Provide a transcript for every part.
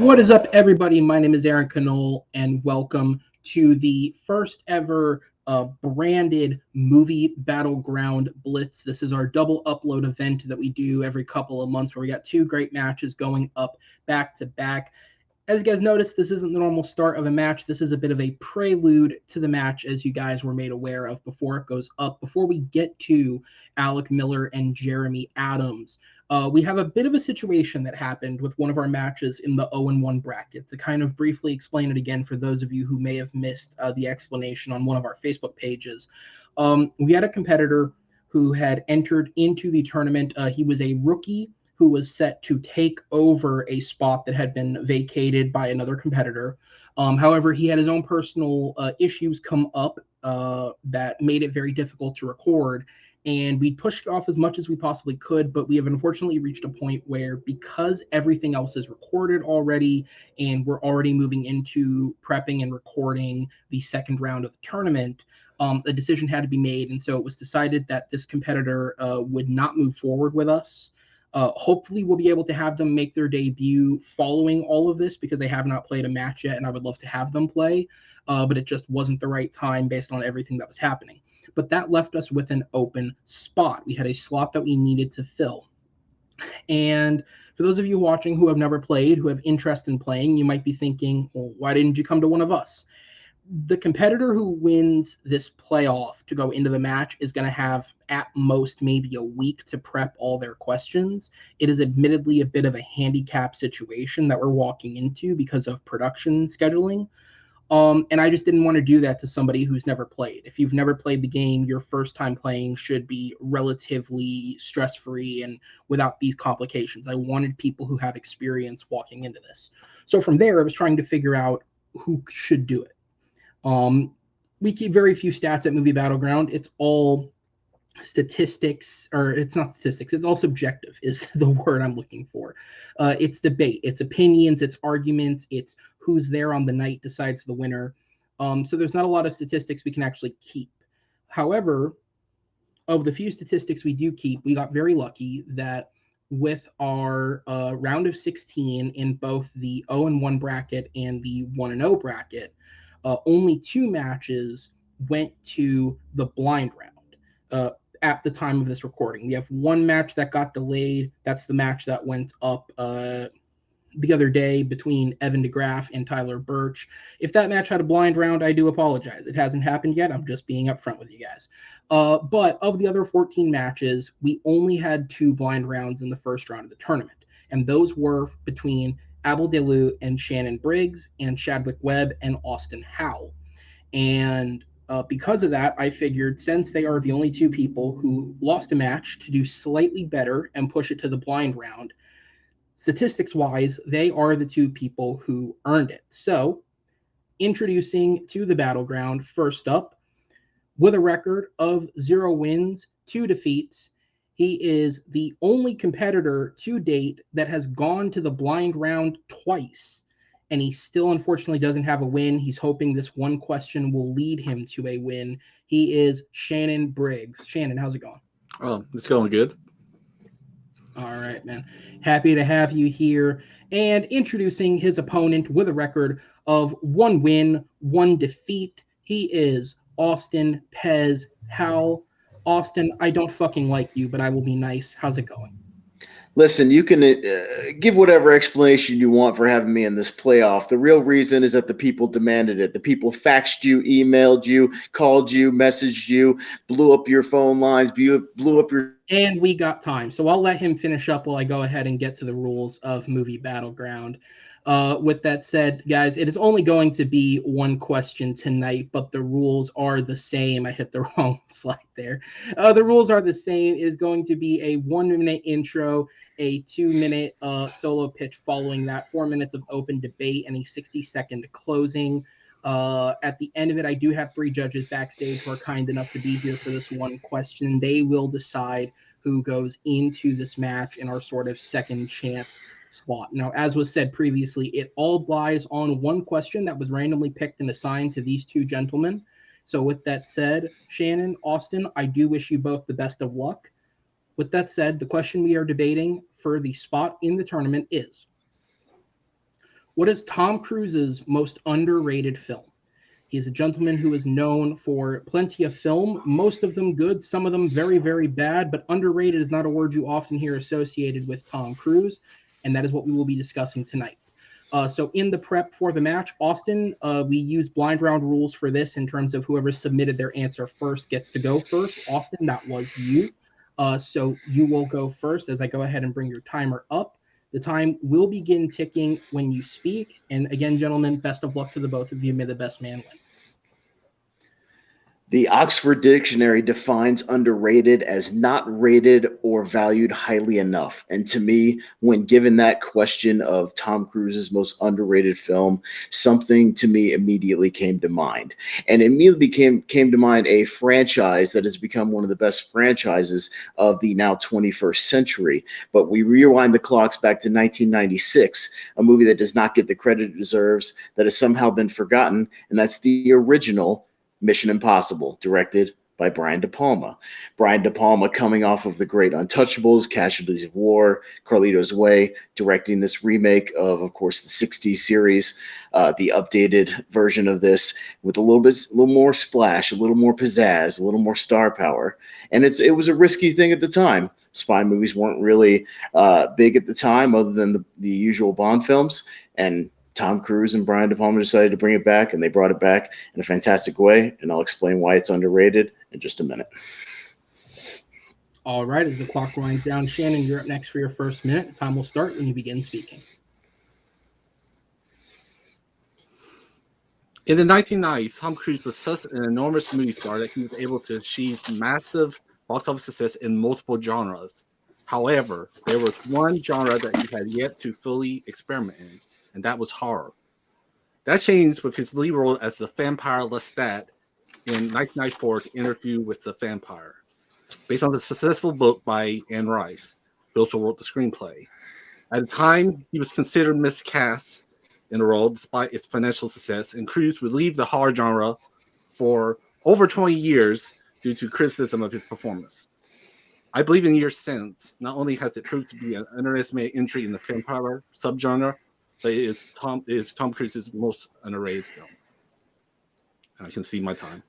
What is up, everybody? My name is Aaron Canole, and welcome to the first ever branded Movie Battleground Blitz. This is our double upload event that we do every couple of months where we got two great matches going up back to back. As you guys noticed, this isn't the normal start of a match. This is a bit of a prelude to the match, as you guys were made aware of before it goes up. Before we get to Alec Miller and Jeremy Adams, we have a bit of a situation that happened with one of our matches in the 0-1 bracket. To kind of briefly explain it again for those of you who may have missed the explanation on one of our Facebook pages, we had a competitor who had entered into the tournament. He was a rookie who was set to take over a spot that had been vacated by another competitor. However, he had his own personal issues come up that made it very difficult to record. And we pushed it off as much as we possibly could, but we have unfortunately reached a point where, because everything else is recorded already and we're already moving into prepping and recording the second round of the tournament, a decision had to be made. And so it was decided that this competitor would not move forward with us. Hopefully, we'll be able to have them make their debut following all of this because they have not played a match yet, and I would love to have them play, but it just wasn't the right time based on everything that was happening. But that left us with an open spot. We had a slot that we needed to fill. And for those of you watching who have never played, who have interest in playing, you might be thinking, well, why didn't you come to one of us? The competitor who wins this playoff to go into the match is going to have at most maybe a week to prep all their questions. It is admittedly a bit of a handicap situation that we're walking into because of production scheduling. And I just didn't want to do that to somebody who's never played. If you've never played the game, your first time playing should be relatively stress-free and without these complications. I wanted people who have experience walking into this. So from there, I was trying to figure out who should do it. We keep very few stats at Movie Battleground. It's all statistics, or it's not statistics, it's all subjective is the word I'm looking for. It's debate, it's opinions, it's arguments, it's who's there on the night decides the winner. So there's not a lot of statistics we can actually keep. However, of the few statistics we do keep, we got very lucky that with our round of 16 in both the 0-1 bracket and the 1-0 bracket, only two matches went to the blind round at the time of this recording. We have one match that got delayed. That's the match that went up the other day between Evan DeGraff and Tyler Birch. If that match had a blind round, I do apologize. It hasn't happened yet. I'm just being upfront with you guys. But of the other 14 matches, we only had two blind rounds in the first round of the tournament. And those were between Amadeus and Shannon Briggs and Chadwick Webb and Austin Howell. And because of that, I figured since they are the only two people who lost a match to do slightly better and push it to the blind round, statistics-wise, they are the two people who earned it. So, introducing to the Battleground, first up, with a record of 0 wins, 2 defeats, he is the only competitor to date that has gone to the blind round twice, and he still unfortunately doesn't have a win. He's hoping this one question will lead him to a win. He is Shannon Briggs. Shannon, how's it going? Oh, it's going good. All right, man. Happy to have you here. And introducing his opponent with a record of 1 win, 1 defeat, he is Austin Pez Howell. Austin, I don't fucking like you, but I will be nice. How's it going? Listen, you can give whatever explanation you want for having me in this playoff. The real reason is that the people demanded it. The people faxed you, emailed you, called you, messaged you, blew up your phone lines, blew up your... And we got time, so I'll let him finish up while I go ahead and get to the rules of Movie Battleground. With that said, guys, it is only going to be one question tonight, but the rules are the same. I hit the wrong slide there. The rules are the same. It is going to be a 1-minute intro, a 2-minute solo pitch following that, 4 minutes of open debate, and a 60-second closing. At the end of it, I do have 3 judges backstage who are kind enough to be here for this one question. They will decide who goes into this match in our sort of second chance slot. Now, as was said previously, it all lies on one question that was randomly picked and assigned to these 2 gentlemen. So with that said, Shannon, Austin, I do wish you both the best of luck. With that said, the question we are debating for the spot in the tournament is, What is Tom Cruise's most underrated film? He is a gentleman who is known for plenty of film, most of them good, some of them very, very bad, but underrated is not a word you often hear associated with Tom Cruise, and that is what we will be discussing tonight. So in the prep for the match, Austin, we use blind round rules for this in terms of whoever submitted their answer first gets to go first. Austin, that was you. So you will go first as I go ahead and bring your timer up. The time will begin ticking when you speak. And again, gentlemen, best of luck to the both of you. May the best man win. The Oxford Dictionary defines underrated as not rated or valued highly enough. And to me, when given that question of Tom Cruise's most underrated film, something to me immediately came to mind. And immediately came to mind a franchise that has become one of the best franchises of the now 21st century. But we rewind the clocks back to 1996, a movie that does not get the credit it deserves, that has somehow been forgotten, and that's the original Mission Impossible, directed by Brian De Palma. Brian De Palma coming off of the great Untouchables, Casualties of War, Carlito's Way, directing this remake of course, the 60s series, the updated version of this with a little more splash, a little more pizzazz, a little more star power. And it was a risky thing at the time. Spy movies weren't really big at the time other than the usual Bond films. And Tom Cruise and Brian De Palma decided to bring it back, and they brought it back in a fantastic way, and I'll explain why it's underrated in just a minute. All right, as the clock winds down, Shannon, you're up next for your first minute. The time will start when you begin speaking. In the 1990s, Tom Cruise was such an enormous movie star that he was able to achieve massive box office success in multiple genres. However, there was one genre that he had yet to fully experiment in, and that was horror. That changed with his lead role as the vampire Lestat in 1994's Interview with the Vampire, based on the successful book by Anne Rice, who also wrote the screenplay. At the time, he was considered miscast in the role despite its financial success, and Cruise would leave the horror genre for over 20 years due to criticism of his performance. I believe in years since, not only has it proved to be an underestimated entry in the vampire subgenre, but it is Tom Cruise's most underrated film. And I can see my time.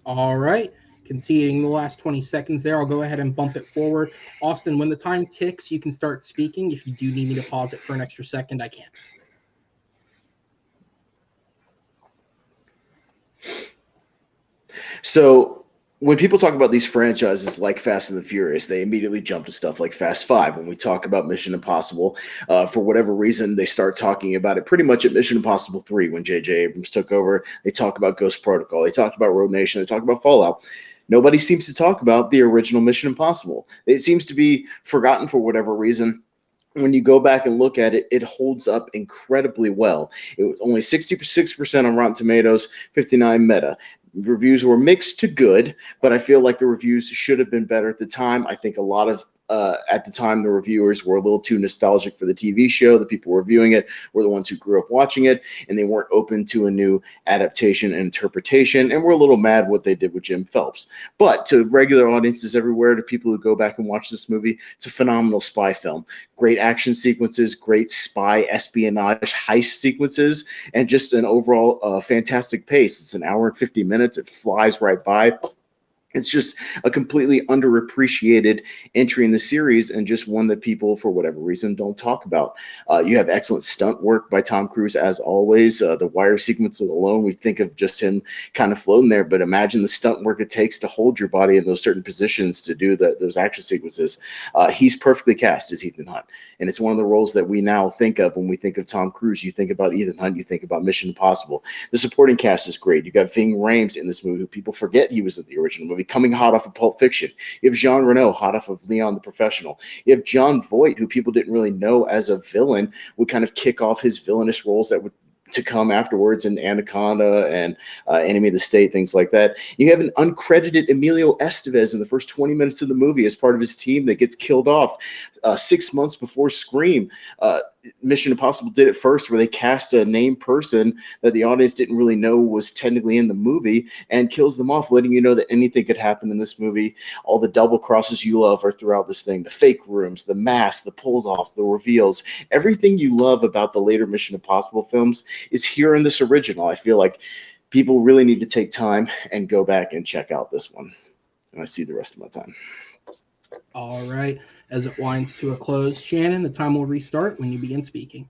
All right. Conceding the last 20 seconds there, I'll go ahead and bump it forward. Austin, when the time ticks, you can start speaking. If you do need me to pause it for an extra second, I can. So when people talk about these franchises like Fast and the Furious, they immediately jump to stuff like Fast 5. When we talk about Mission Impossible, for whatever reason, they start talking about it pretty much at Mission Impossible 3 when J.J. Abrams took over. They talk about Ghost Protocol. They talked about Road Nation. They talked about Fallout. Nobody seems to talk about the original Mission Impossible. It seems to be forgotten for whatever reason. When you go back and look at it, it holds up incredibly well. It was only 66% on Rotten Tomatoes, 59 Meta. Reviews were mixed to good, but I feel like the reviews should have been better at the time. I think a lot of at the time, the reviewers were a little too nostalgic for the TV show. The people reviewing it were the ones who grew up watching it, and they weren't open to a new adaptation and interpretation, and we're a little mad what they did with Jim Phelps. But to regular audiences everywhere, to people who go back and watch this movie, it's a phenomenal spy film. Great action sequences, great spy espionage heist sequences, and just an overall fantastic pace. It's an hour and 50 minutes. It flies right by. It's just a completely underappreciated entry in the series, and just one that people, for whatever reason, don't talk about. You have excellent stunt work by Tom Cruise, as always. The wire sequences alone, we think of just him kind of floating there, but imagine the stunt work it takes to hold your body in those certain positions to do those action sequences. He's perfectly cast as Ethan Hunt, and it's one of the roles that we now think of when we think of Tom Cruise. You think about Ethan Hunt, you think about Mission Impossible. The supporting cast is great. You got Ving Rhames in this movie, who people forget he was in the original movie, coming hot off of Pulp Fiction. You have Jean Reno hot off of Leon the Professional. You have John Voight, who people didn't really know as a villain, would kind of kick off his villainous roles that would to come afterwards in Anaconda and Enemy of the State, things like that. You have an uncredited Emilio Estevez in the first 20 minutes of the movie as part of his team that gets killed off 6 months before Scream. Mission Impossible did it first, where they cast a named person that the audience didn't really know was technically in the movie and kills them off, letting you know that anything could happen in this movie. All the double crosses you love are throughout this thing. The fake rooms, the masks, the pulls offs, the reveals, everything you love about the later Mission Impossible films is here in this original. I feel like people really need to take time and go back and check out this one. And I see the rest of my time. All right. As it winds to a close, Shannon, the time will restart when you begin speaking.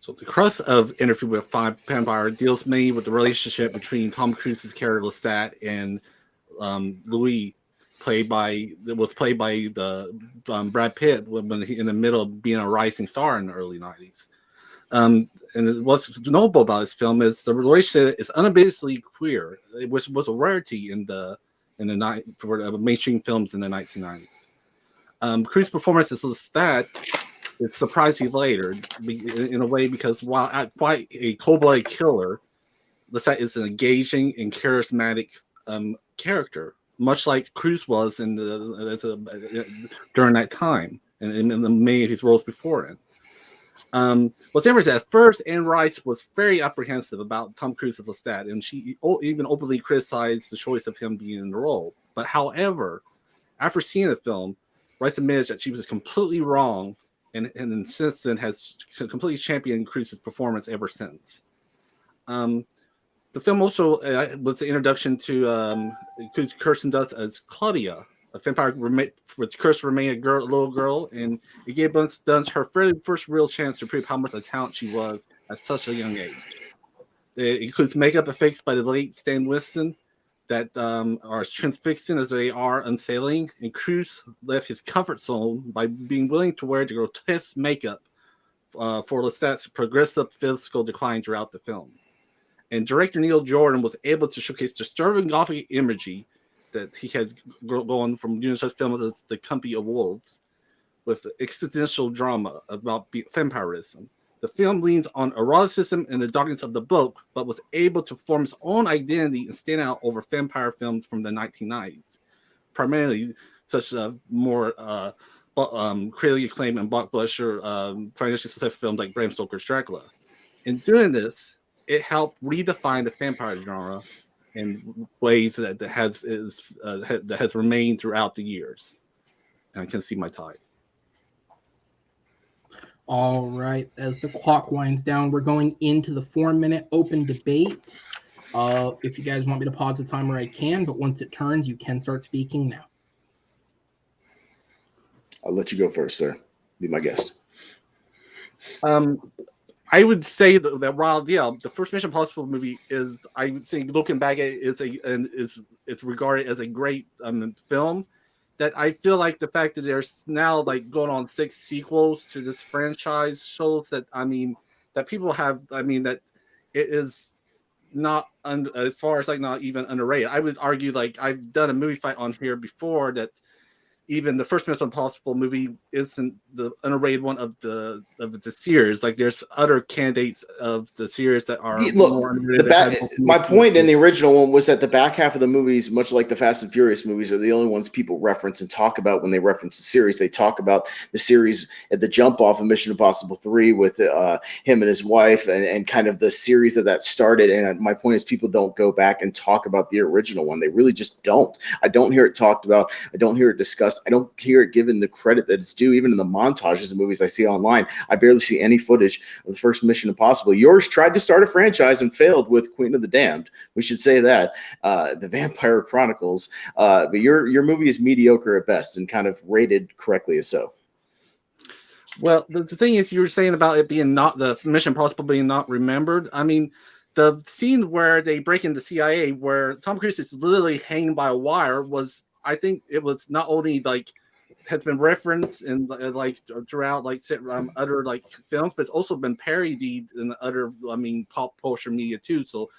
So the crux of Interview with a Vampire deals mainly with the relationship between Tom Cruise's character Lestat and Louis, played by the Brad Pitt when he in the middle of being a rising star in the early 90s. And what's notable about this film is the relationship is unambiguously queer, which was a rarity for mainstream films in the 1990s. Cruise's performance as Lestat is surprisingly later in a way, because while quite a cold-blooded killer, Lestat is an engaging and charismatic character, much like Cruise was during that time and in many of his roles before it. What's interesting, at first, Anne Rice was very apprehensive about Tom Cruise as Lestat, and she even openly criticized the choice of him being in the role. But however, after seeing the film, Rice admits that she was completely wrong, and since then has completely championed Cruise's performance ever since. The film also was the introduction to Kirsten Dunst as Claudia, a vampire with cursed to remain a little girl, and it gave Dunst her very first real chance to prove how much a talent she was at such a young age. It includes makeup effects by the late Stan Winston that are as transfixing as they are unsettling, and Cruise left his comfort zone by being willing to wear the grotesque makeup for Lestat's progressive physical decline throughout the film. And director Neil Jordan was able to showcase disturbing gothic imagery that he had going from doing such films as The Company of Wolves, with existential drama about vampirism. The film leans on eroticism and the darkness of the book, but was able to form its own identity and stand out over vampire films from the 1990s, primarily such as more critically acclaimed and blockbuster financially successful films like Bram Stoker's Dracula. In doing this, it helped redefine the vampire genre in ways that has remained throughout the years. And I can see my tie. All right. As the clock winds down, we're going into the 4-minute open debate. If you guys want me to pause the timer, I can, but once it turns, you can start speaking now. I'll let you go first, sir. Be my guest. I would say that while the first Mission Impossible movie is, I would say, looking back at it, it's regarded as a great film. That I feel like the fact that there's now like going on 6 sequels to this franchise shows that that people have that it is not as far as like not even underrated. I would argue, like I've done a movie fight on here before, that even the first Mission Impossible movie isn't the underrated one of the series. Like there's other candidates of the series that are more underrated. My point in the original one was that the back half of the movies, much like the Fast and Furious movies, are the only ones people reference and talk about when they reference the series. They talk about the series at the jump off of Mission Impossible 3 with him and his wife and kind of the series that started. And my point is, people don't go back and talk about the original one. They really just don't. I don't hear it talked about. I don't hear it discussed. I don't hear it given the credit that it's due. Even in the montages of movies I see online, I barely see any footage of the first Mission Impossible. Yours tried to start a franchise and failed with Queen of the Damned. We should say that. The Vampire Chronicles. But your movie is mediocre at best and kind of rated correctly as so. Well, the thing is, you were saying about it being not the Mission Impossible being not remembered. I mean, the scene where they break into CIA, where Tom Cruise is literally hanging by a wire, was, I think it was not only like has been referenced in like throughout like other like films, but it's also been parodied in other pop culture media too. So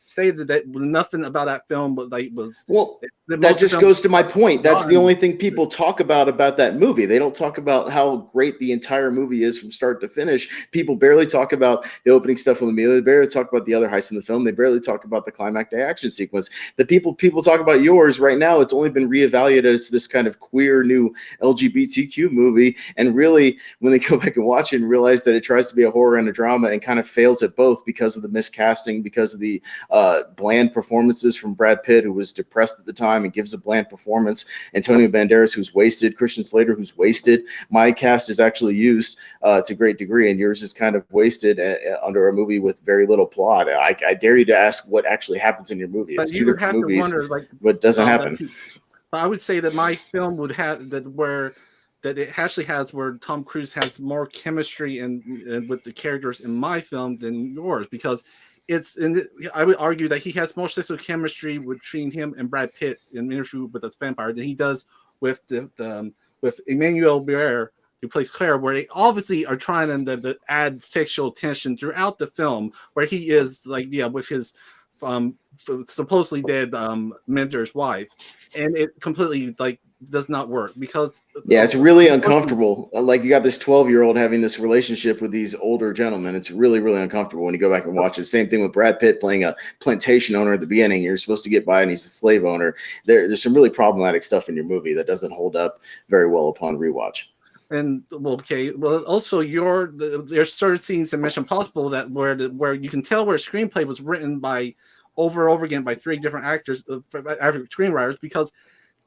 say that nothing about that film was well. That just goes to my point. That's the only thing people talk about that movie. They don't talk about how great the entire movie is from start to finish. People barely talk about the opening stuff with Amelia. They barely talk about the other heists in the film. They barely talk about the climactic action sequence. The people talk about yours right now. It's only been reevaluated as this kind of queer new LGBTQ movie. And really, when they go back and watch it and realize that it tries to be a horror and a drama and kind of fails at both because of the miscasting, because of the bland performances from Brad Pitt, who was depressed at the time and gives a bland performance, Antonio Banderas, who's wasted, Christian Slater, who's wasted. My cast is actually used to a great degree, and yours is kind of wasted under a movie with very little plot. I dare you to ask what actually happens in your movie. It's two different movies, to wonder, but it doesn't happen. I would say that my film would have that it actually has where Tom Cruise has more chemistry and with the characters in my film than yours, because I would argue that he has more sexual chemistry between him and Brad Pitt in Interview with a Vampire than he does with with Emmanuel Barrère, who plays Claire, where they obviously are trying to add sexual tension throughout the film, where he is with his supposedly dead mentor's wife, and it completely does not work because it's really uncomfortable. Like, you got this 12-year-old having this relationship with these older gentlemen. It's really, really uncomfortable when you go back and watch it. Same thing with Brad Pitt playing a plantation owner at the beginning. You're supposed to get by and he's a slave owner. There's some really problematic stuff in your movie that doesn't hold up very well upon rewatch. And also there's certain scenes in Mission Impossible that where you can tell where a screenplay was written by over and over again by three different actors, screenwriters, because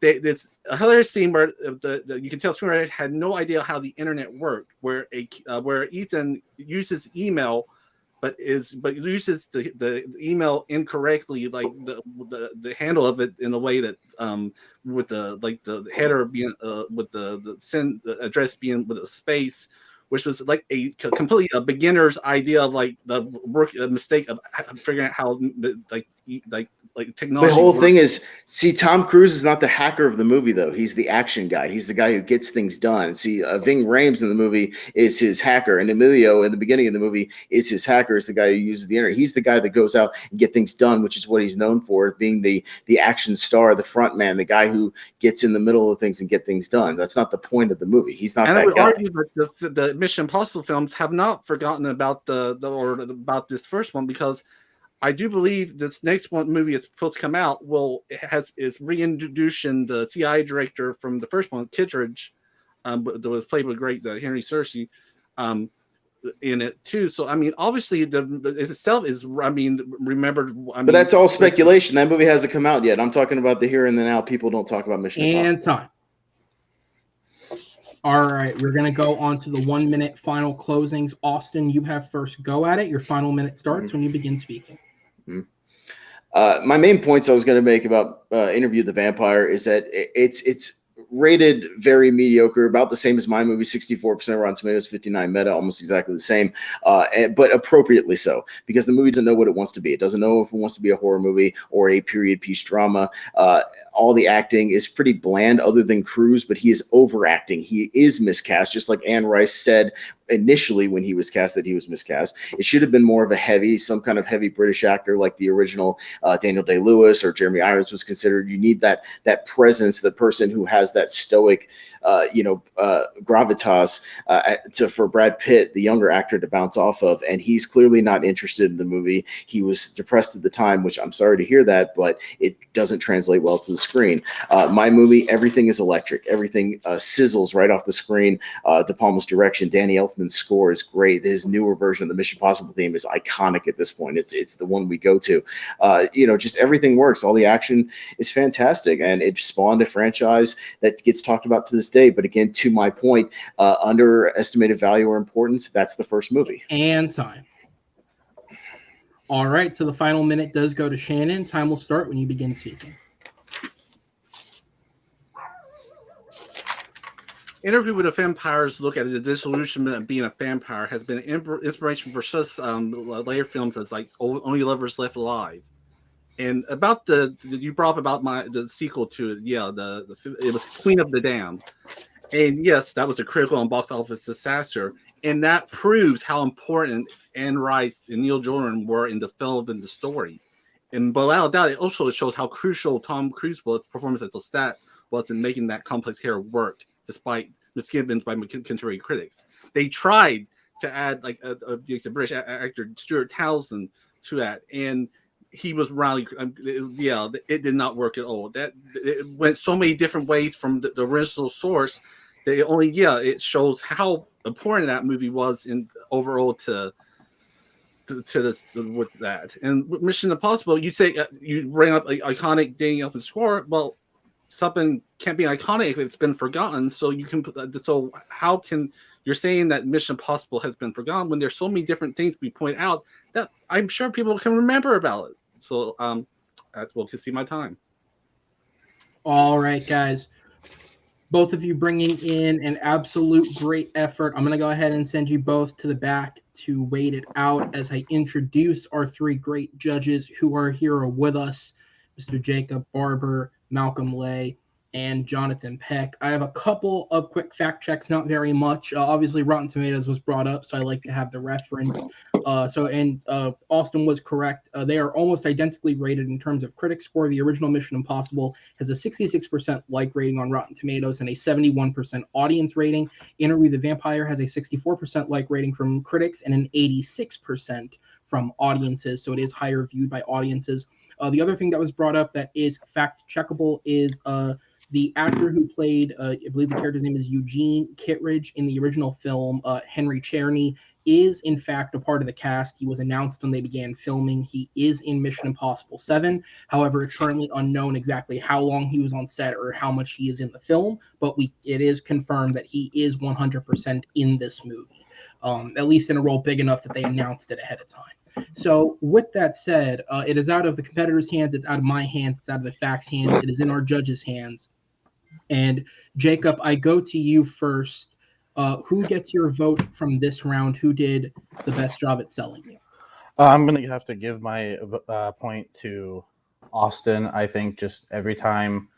it's a hilarious scene where you can tell screenwriters had no idea how the internet worked, where Ethan uses email, but uses the email incorrectly, like the handle of it in a way that with the header being with the send address being with a space, which was like a completely a beginner's idea of the mistake of figuring out how technology. The whole thing is, Tom Cruise is not the hacker of the movie, though. He's the action guy. He's the guy who gets things done. Ving Rhames in the movie is his hacker, and Emilio in the beginning of the movie is his hacker. Is the guy who uses the internet. He's the guy that goes out and get things done, which is what he's known for, being the action star, the front man, the guy who gets in the middle of things and get things done. That's not the point of the movie. He's not. And I would argue that the Mission Impossible films have not forgotten about about this first one, because I do believe this next movie is supposed to come out is reintroducing the CIA director from the first one, Kittredge, that was played with great Henry Cersei, in it too. So I mean, obviously it itself is remembered. But that's all speculation. That movie hasn't come out yet. I'm talking about the here and the now. People don't talk about Mission Impossible. And time. All right, we're going to go on to the 1 minute final closings. Austin, you have first go at it. Your final minute starts when you begin speaking. My main points I was going to make about Interview with the Vampire is that it's rated very mediocre, about the same as my movie, 64% Rotten Tomatoes, 59 Meta, almost exactly the same, but appropriately so, because the movie doesn't know what it wants to be. It doesn't know if it wants to be a horror movie or a period piece drama. All the acting is pretty bland other than Cruise, but he is overacting. He is miscast, just like Anne Rice said initially when he was cast that he was miscast. It should have been more of some kind of heavy British actor like the original Daniel Day-Lewis or Jeremy Irons was considered. You need that presence, the person who has that stoic, gravitas for Brad Pitt, the younger actor, to bounce off of. And he's clearly not interested in the movie. He was depressed at the time, which I'm sorry to hear that, but it doesn't translate well to the screen. My movie, everything is electric. Everything sizzles right off the screen. De Palma's direction, Danny Elfman's score is great. His newer version of the Mission Impossible theme is iconic at this point. It's the one we go to. Just everything works. All the action is fantastic, and it spawned a franchise that gets talked about to this day. But again, to my point, underestimated value or importance, that's the first movie. And time. All right, so the final minute does go to Shannon. Time will start when you begin speaking. Interview with the Vampires look at the disillusionment of being a vampire has been an inspiration for such later films as like Only Lovers Left Alive. And about you brought up about the sequel to it, it was Queen of the Damned. And yes, that was a critical and box office disaster. And that proves how important Anne Rice and Neil Jordan were in the film and the story. And but without doubt, it also shows how crucial Tom Cruise's performance as a stat was in making that complex character work, despite misgivings by contemporary critics. They tried to add like the British actor Stuart Townsend to that, and he was really, it did not work at all. That it went so many different ways from the original source. That it shows how important that movie was in overall to this with that. And with Mission Impossible, you say you bring up like iconic dating up and score. Well, something can't be iconic if it's been forgotten. So you can put that. So how can you're saying that Mission Impossible has been forgotten when there's so many different things we point out that I'm sure people can remember about it. So that's we'll see my time. All right, guys. Both of you bringing in an absolute great effort. I'm going to go ahead and send you both to the back to wait it out as I introduce our three great judges who are here with us, Mr. Jacob Barber, Malcolm Lay, and Jonathan Peck. I have a couple of quick fact checks, not very much. Obviously, Rotten Tomatoes was brought up, so I like to have the reference. Austin was correct. They are almost identically rated in terms of critic score. The original Mission Impossible has a 66% like rating on Rotten Tomatoes and a 71% audience rating. Interview the Vampire has a 64% like rating from critics and an 86% from audiences, so it is higher viewed by audiences. The other thing that was brought up that is fact checkable is the actor who played, I believe the character's name is Eugene Kittredge in the original film, Henry Czerny, is in fact a part of the cast. He was announced when they began filming. He is in Mission Impossible 7. However, it's currently unknown exactly how long he was on set or how much he is in the film, but it is confirmed that he is 100% in this movie, at least in a role big enough that they announced it ahead of time. So with that said, it is out of the competitor's hands, it's out of my hands, it's out of the facts hands, it is in our judges' hands. And Jacob, I go to you first. Who gets your vote from this round? Who did the best job at selling you? I'm going to have to give my point to Austin. I think just every time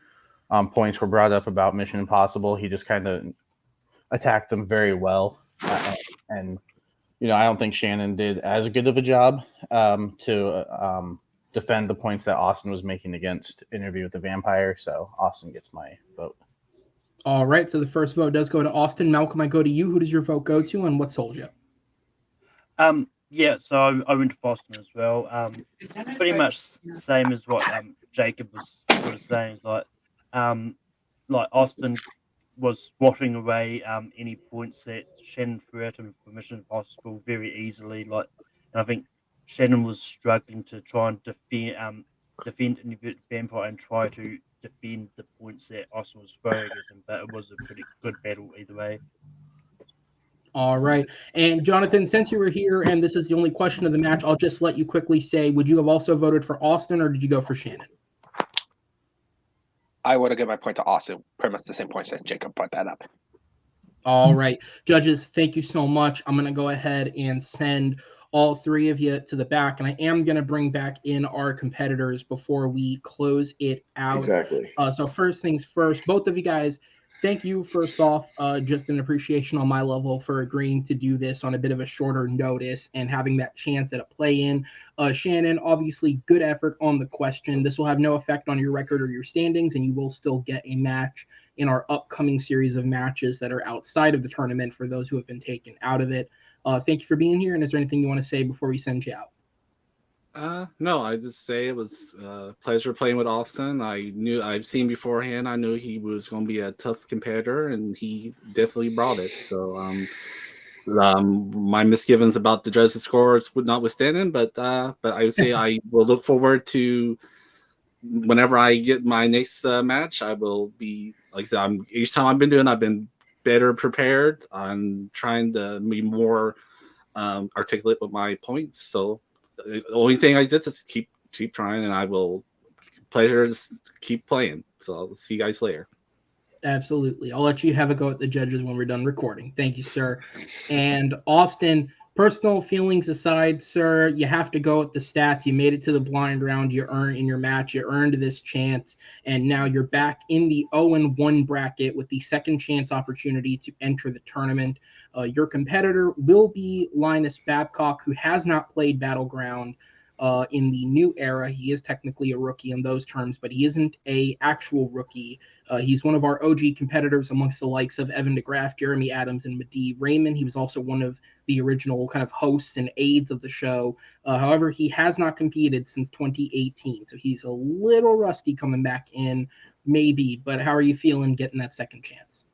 points were brought up about Mission Impossible, he just kind of attacked them very well. And I don't think Shannon did as good of a job to defend the points that Austin was making against Interview with the Vampire. So Austin gets my vote. All right. So the first vote does go to Austin. Malcolm, I go to you. Who does your vote go to, and what sold you? Yeah. So I went to Austin as well. Pretty much same as what Jacob was sort of saying. Like Austin was swatting away any points that Shannon threw at him for Mission Impossible very easily. And I think Shannon was struggling to try and defend Interview Vampire and try to defend the points that Austin was throwing at him, but it was a pretty good battle either way. All right. And Jonathan, since you were here and this is the only question of the match, I'll just let you quickly say, would you have also voted for Austin or did you go for Shannon? I would have given my point to Austin. Pretty much the same points that Jacob brought that up. All right. Judges, thank you so much. I'm going to go ahead and send all three of you to the back, and I am going to bring back in our competitors before we close it out. Exactly. So first things first, both of you guys, thank you first off, just an appreciation on my level for agreeing to do this on a bit of a shorter notice and having that chance at a play-in. Shannon, obviously good effort on the question. This will have no effect on your record or your standings, and you will still get a match in our upcoming series of matches that are outside of the tournament for those who have been taken out of it. Thank you for being here. And is there anything you want to say before we send you out? No, I just say it was a pleasure playing with Austin. I've seen beforehand. I knew he was going to be a tough competitor, and he definitely brought it. So, my misgivings about the judges' scores would notwithstanding, but I would say I will look forward to whenever I get my next match. I will be, like I said, each time I've been doing, I've been better prepared. I'm trying to be more articulate with my points. So the only thing I did is keep trying, and I will pleasure just keep playing. So I'll see you guys later. Absolutely. I'll let you have a go at the judges when we're done recording. Thank you, sir. And Austin, personal feelings aside, sir, you have to go with the stats. You made it to the blind round. You earned in your match. You earned this chance. And now you're back in the 0-1 bracket with the second chance opportunity to enter the tournament. Your competitor will be Linus Babcock, who has not played Battleground. in the new era. He is technically a rookie in those terms, but he isn't a actual rookie. He's one of our OG competitors amongst the likes of Evan DeGraff, Jeremy Adams, and Medee Raymond. He was also one of the original kind of hosts and aides of the show. However, he has not competed since 2018, so he's a little rusty coming back in, maybe. But how are you feeling getting that second chance?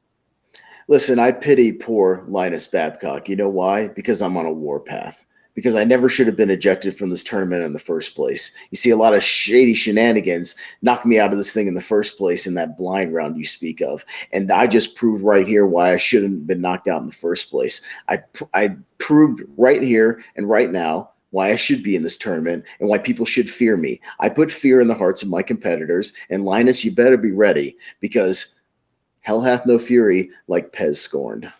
Listen, I pity poor Linus Babcock. You know why? Because I'm on a warpath. Because I never should have been ejected from this tournament in the first place. You see, a lot of shady shenanigans knocked me out of this thing in the first place in that blind round you speak of. And I just proved right here why I shouldn't have been knocked out in the first place. I proved right here and right now why I should be in this tournament and why people should fear me. I put fear in the hearts of my competitors. And Linus, you better be ready, because hell hath no fury like Pez scorned.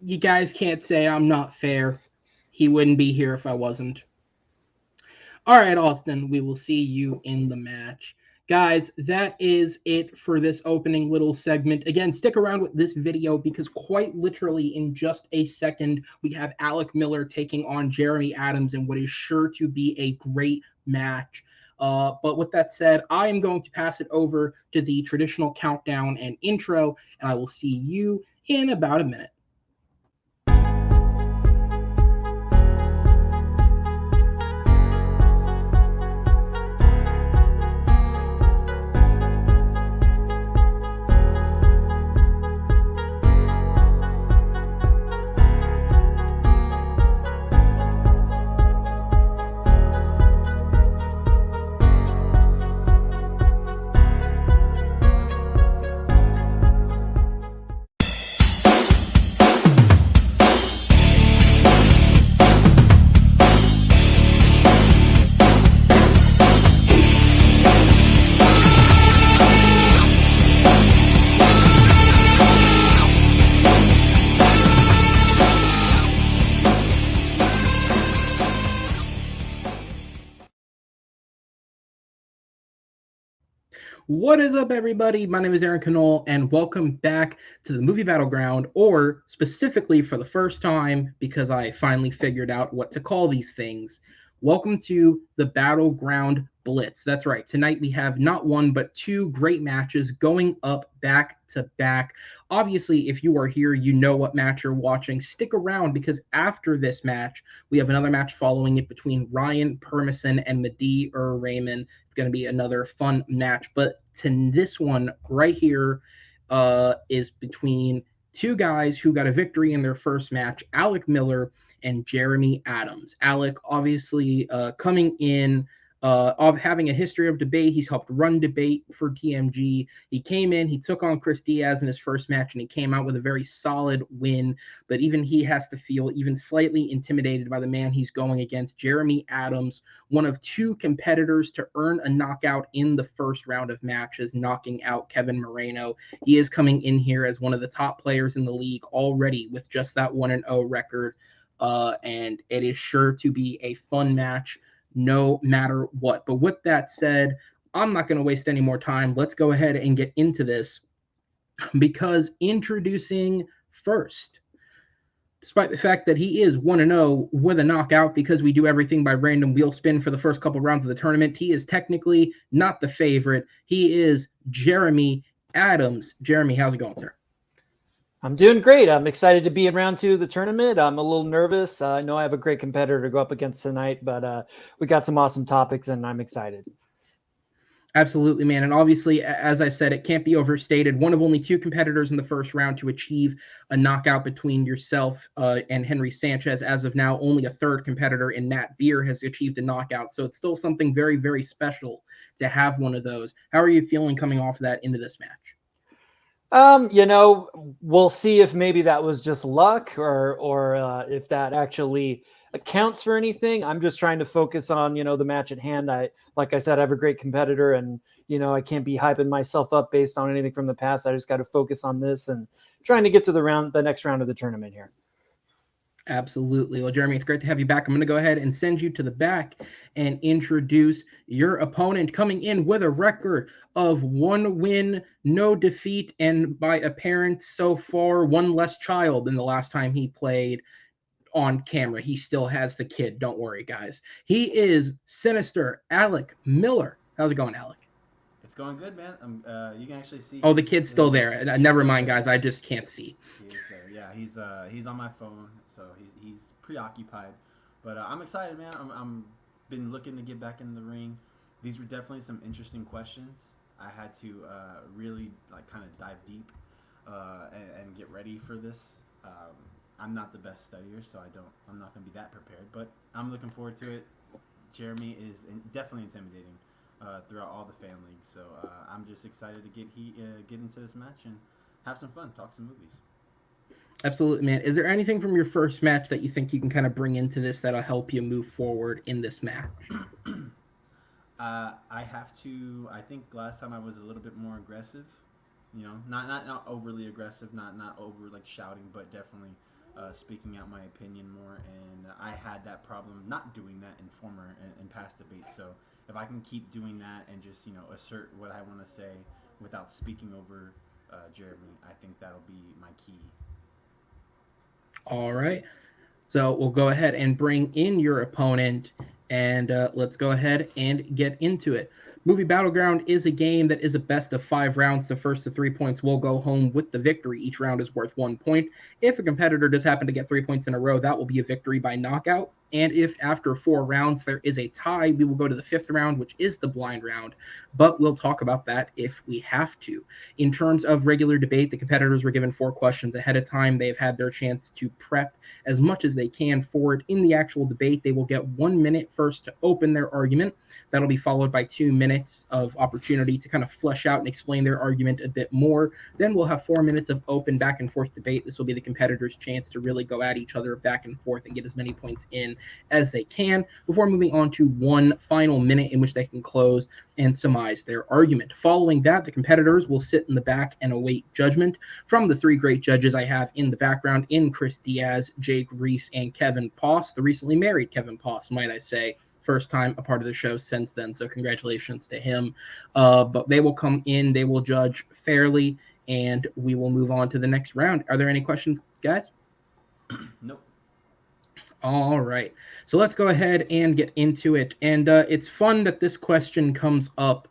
You guys can't say I'm not fair. He wouldn't be here if I wasn't. All right, Austin, we will see you in the match. Guys, that is it for this opening little segment. Again, stick around with this video because quite literally in just a second, we have Alec Miller taking on Jeremy Adams in what is sure to be a great match. But with that said, I am going to pass it over to the traditional countdown and intro, and I will see you in about a minute. What is up, everybody? My name is Aaron Knoll, and welcome back to the Movie Battleground, or specifically for the first time, because I finally figured out what to call these things, welcome to the Battleground Blitz. That's right. Tonight we have not one, but two great matches going up back to back. Obviously, if you are here, you know what match you're watching. Stick around, because after this match, we have another match following it between Ryan Permison and Medee Raymond. Going to be another fun match, but to this one right here is between two guys who got a victory in their first match, Alec Miller and Jeremy Adams. Alec obviously coming in of having a history of debate. He's helped run debate for TMG. He came in, he took on Chris Diaz in his first match, and he came out with a very solid win. But even he has to feel even slightly intimidated by the man he's going against, Jeremy Adams, one of two competitors to earn a knockout in the first round of matches, knocking out Kevin Moreno. He is coming in here as one of the top players in the league already with just that 1-0 record. And it is sure to be a fun match no matter what. But with that said, I'm not going to waste any more time. Let's go ahead and get into this, because introducing first, despite the fact that he is 1-0 with a knockout, because we do everything by random wheel spin for the first couple rounds of the tournament, he is technically not the favorite. He is Jeremy Adams. Jeremy, how's it going, sir? I'm doing great. I'm excited to be in round two of the tournament. I'm a little nervous. I know I have a great competitor to go up against tonight, but we got some awesome topics, and I'm excited. Absolutely, man. And obviously, as I said, it can't be overstated. One of only two competitors in the first round to achieve a knockout between yourself and Henry Sanchez. As of now, only a third competitor in Matt Beer has achieved a knockout. So it's still something very, very special to have one of those. How are you feeling coming off of that into this match? We'll see if maybe that was just luck or if that actually accounts for anything. I'm just trying to focus on, the match at hand. Like I said, I have a great competitor, and, I can't be hyping myself up based on anything from the past. I just got to focus on this and trying to get to the next round of the tournament here. Absolutely. Well, Jeremy, it's great to have you back. I'm going to go ahead and send you to the back and introduce your opponent, coming in with a record of 1 win, no defeat, and by appearance so far, one less child than the last time he played. on camera. He still has the kid. Don't worry, guys. He is Sinister Alec Miller. How's it going, Alec? It's going good, man. You can actually see. Oh, the kid's still there. He's Never still mind, there. guys. I just can't see. He is there. Yeah, he's on my phone, so he's preoccupied. But I'm excited, man. I'm been looking to get back in the ring. These were definitely some interesting questions. I had to really like kind of dive deep and get ready for this. I'm not the best studier, so I'm not going to be that prepared. But I'm looking forward to it. Jeremy is definitely intimidating throughout all the fan leagues. So I'm just excited to get into this match and have some fun, talk some movies. Absolutely, man. Is there anything from your first match that you think you can kind of bring into this that'll help you move forward in this match? I think last time I was a little bit more aggressive. You know, not overly aggressive, not over like shouting, but definitely speaking out my opinion more. And I had that problem not doing that in past debates. So if I can keep doing that and just assert what I want to say without speaking over Jeremy, I think that'll be my key. All right. So we'll go ahead and bring in your opponent, and let's go ahead and get into it. Movie Battleground is a game that is a best of 5 rounds. The first to 3 points will go home with the victory. Each round is worth 1 point. If a competitor does happen to get 3 points in a row, that will be a victory by knockout. And if after 4 rounds there is a tie, we will go to the 5th round, which is the blind round. But we'll talk about that if we have to. In terms of regular debate, the competitors were given 4 questions ahead of time. They've had their chance to prep as much as they can for it. In the actual debate, they will get 1 minute first to open their argument. That'll be followed by 2 minutes of opportunity to kind of flesh out and explain their argument a bit more. Then we'll have 4 minutes of open back and forth debate. This will be the competitors' chance to really go at each other back and forth and get as many points in as they can before moving on to 1 final minute in which they can close and surmise their argument. Following that, the competitors will sit in the back and await judgment from the 3 great judges I have in the background in Chris Diaz, Jake Reese, and Kevin Poss, the recently married Kevin Poss, might I say. First time a part of the show since then, so congratulations to him. But they will come in, they will judge fairly, and we will move on to the next round. Are there any questions, guys? Nope. All right. So let's go ahead and get into it. And it's fun that this question comes up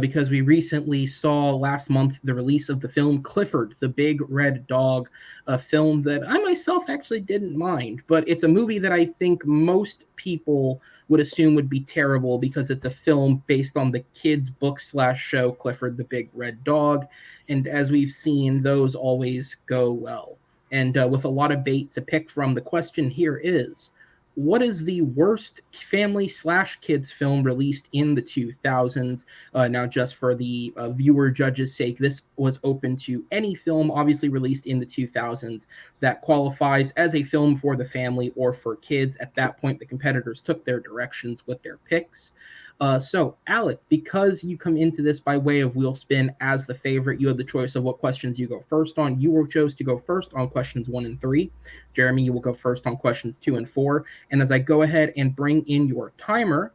because we recently saw last month the release of the film Clifford, the Big Red Dog, a film that I myself actually didn't mind. But it's a movie that I think most people would assume would be terrible because it's a film based on the kids' book/show Clifford, the Big Red Dog. And as we've seen, those always go well. And with a lot of bait to pick from, the question here is, what is the worst family/kids film released in the 2000s? Now, just for the viewer judges' sake, this was open to any film obviously released in the 2000s that qualifies as a film for the family or for kids. At that point, the competitors took their directions with their picks. So, Alec, because you come into this by way of wheel spin as the favorite, you have the choice of what questions you go first on. You chose to go first on questions 1 and 3. Jeremy, you will go first on questions 2 and 4. And as I go ahead and bring in your timer,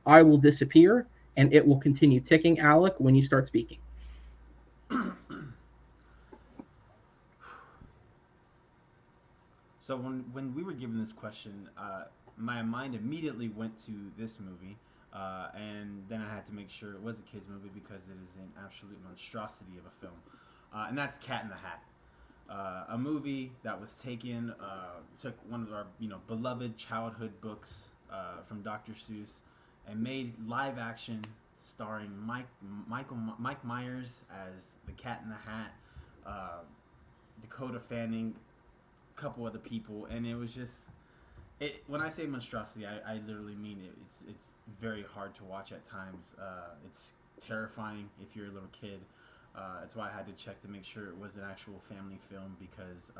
I will disappear and it will continue ticking, Alec, when you start speaking. So when we were given this question, my mind immediately went to this movie. And then I had to make sure it was a kids movie because it is an absolute monstrosity of a film, and that's Cat in the Hat, a movie that was took one of our beloved childhood books from Dr. Seuss and made live action, starring Mike Myers as the Cat in the Hat, Dakota Fanning, a couple other people, and it was just. When I say monstrosity, I literally mean it. It's very hard to watch at times. It's terrifying if you're a little kid. That's why I had to check to make sure it was an actual family film because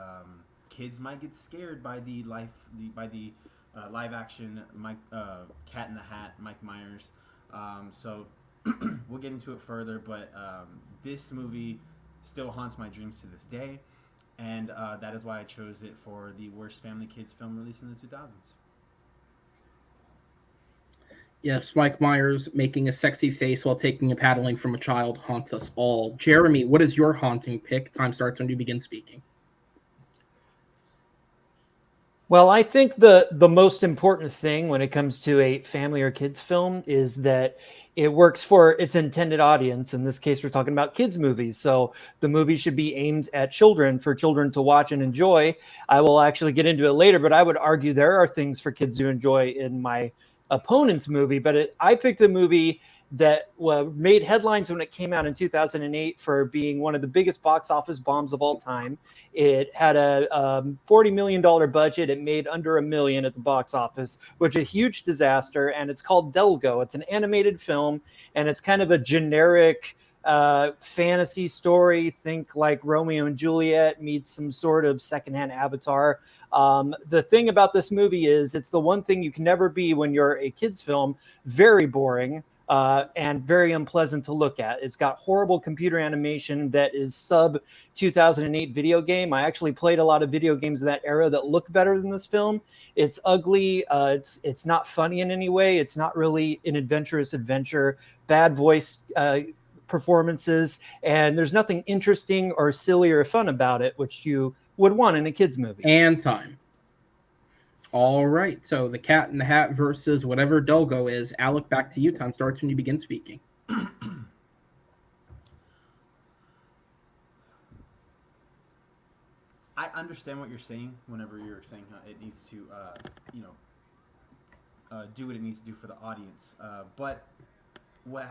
kids might get scared by the live action Cat in the Hat, Mike Myers. So we'll get into it further, but this movie still haunts my dreams to this day. And that is why I chose it for the worst family kids film released in the 2000s. Yes, Mike Myers making a sexy face while taking a paddling from a child haunts us all. Jeremy, what is your haunting pick? Time starts when you begin speaking. Well, I think the most important thing when it comes to a family or kids film is that it works for its intended audience. In this case, we're talking about kids movies. So the movie should be aimed at children for children to watch and enjoy. I will actually get into it later, but I would argue there are things for kids to enjoy in my opponent's movie. But I picked a movie that made headlines when it came out in 2008 for being one of the biggest box office bombs of all time. It had a $40 million budget. It made under $1 million at the box office, which is a huge disaster. And it's called Delgo. It's an animated film, and it's kind of a generic fantasy story. Think like Romeo and Juliet meets some sort of secondhand Avatar. The thing about this movie is it's the one thing you can never be when you're a kids film. Very boring. And very unpleasant to look at. It's got horrible computer animation that is sub 2008 video game. I actually played a lot of video games of that era that look better than this film. It's ugly. It's not funny in any way. It's not really an adventurous adventure. Bad voice performances, and there's nothing interesting or silly or fun about it, which you would want in a kids movie. And time. All right, so the Cat in the Hat versus whatever Delgo is. Alec, back to you. Time starts when you begin speaking. I understand what you're saying whenever you're saying how it needs to, do what it needs to do for the audience. But what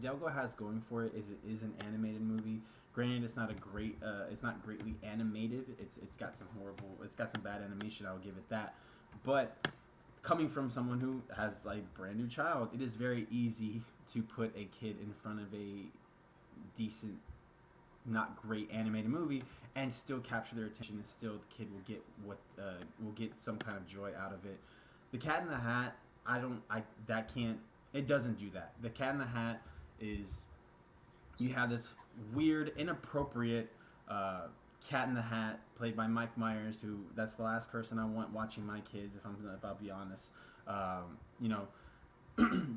Delgo has going for it is an animated movie. Granted, it's not greatly animated. It's got some bad animation. I'll give it that. But coming from someone who has like brand new child, it is very easy to put a kid in front of a decent, not great animated movie and still capture their attention, and still the kid will get some kind of joy out of it. The Cat in the Hat, it doesn't do that. The Cat in the Hat is, you have this weird, inappropriate Cat in the Hat played by Mike Myers, who that's the last person I want watching my kids, if I'll be honest.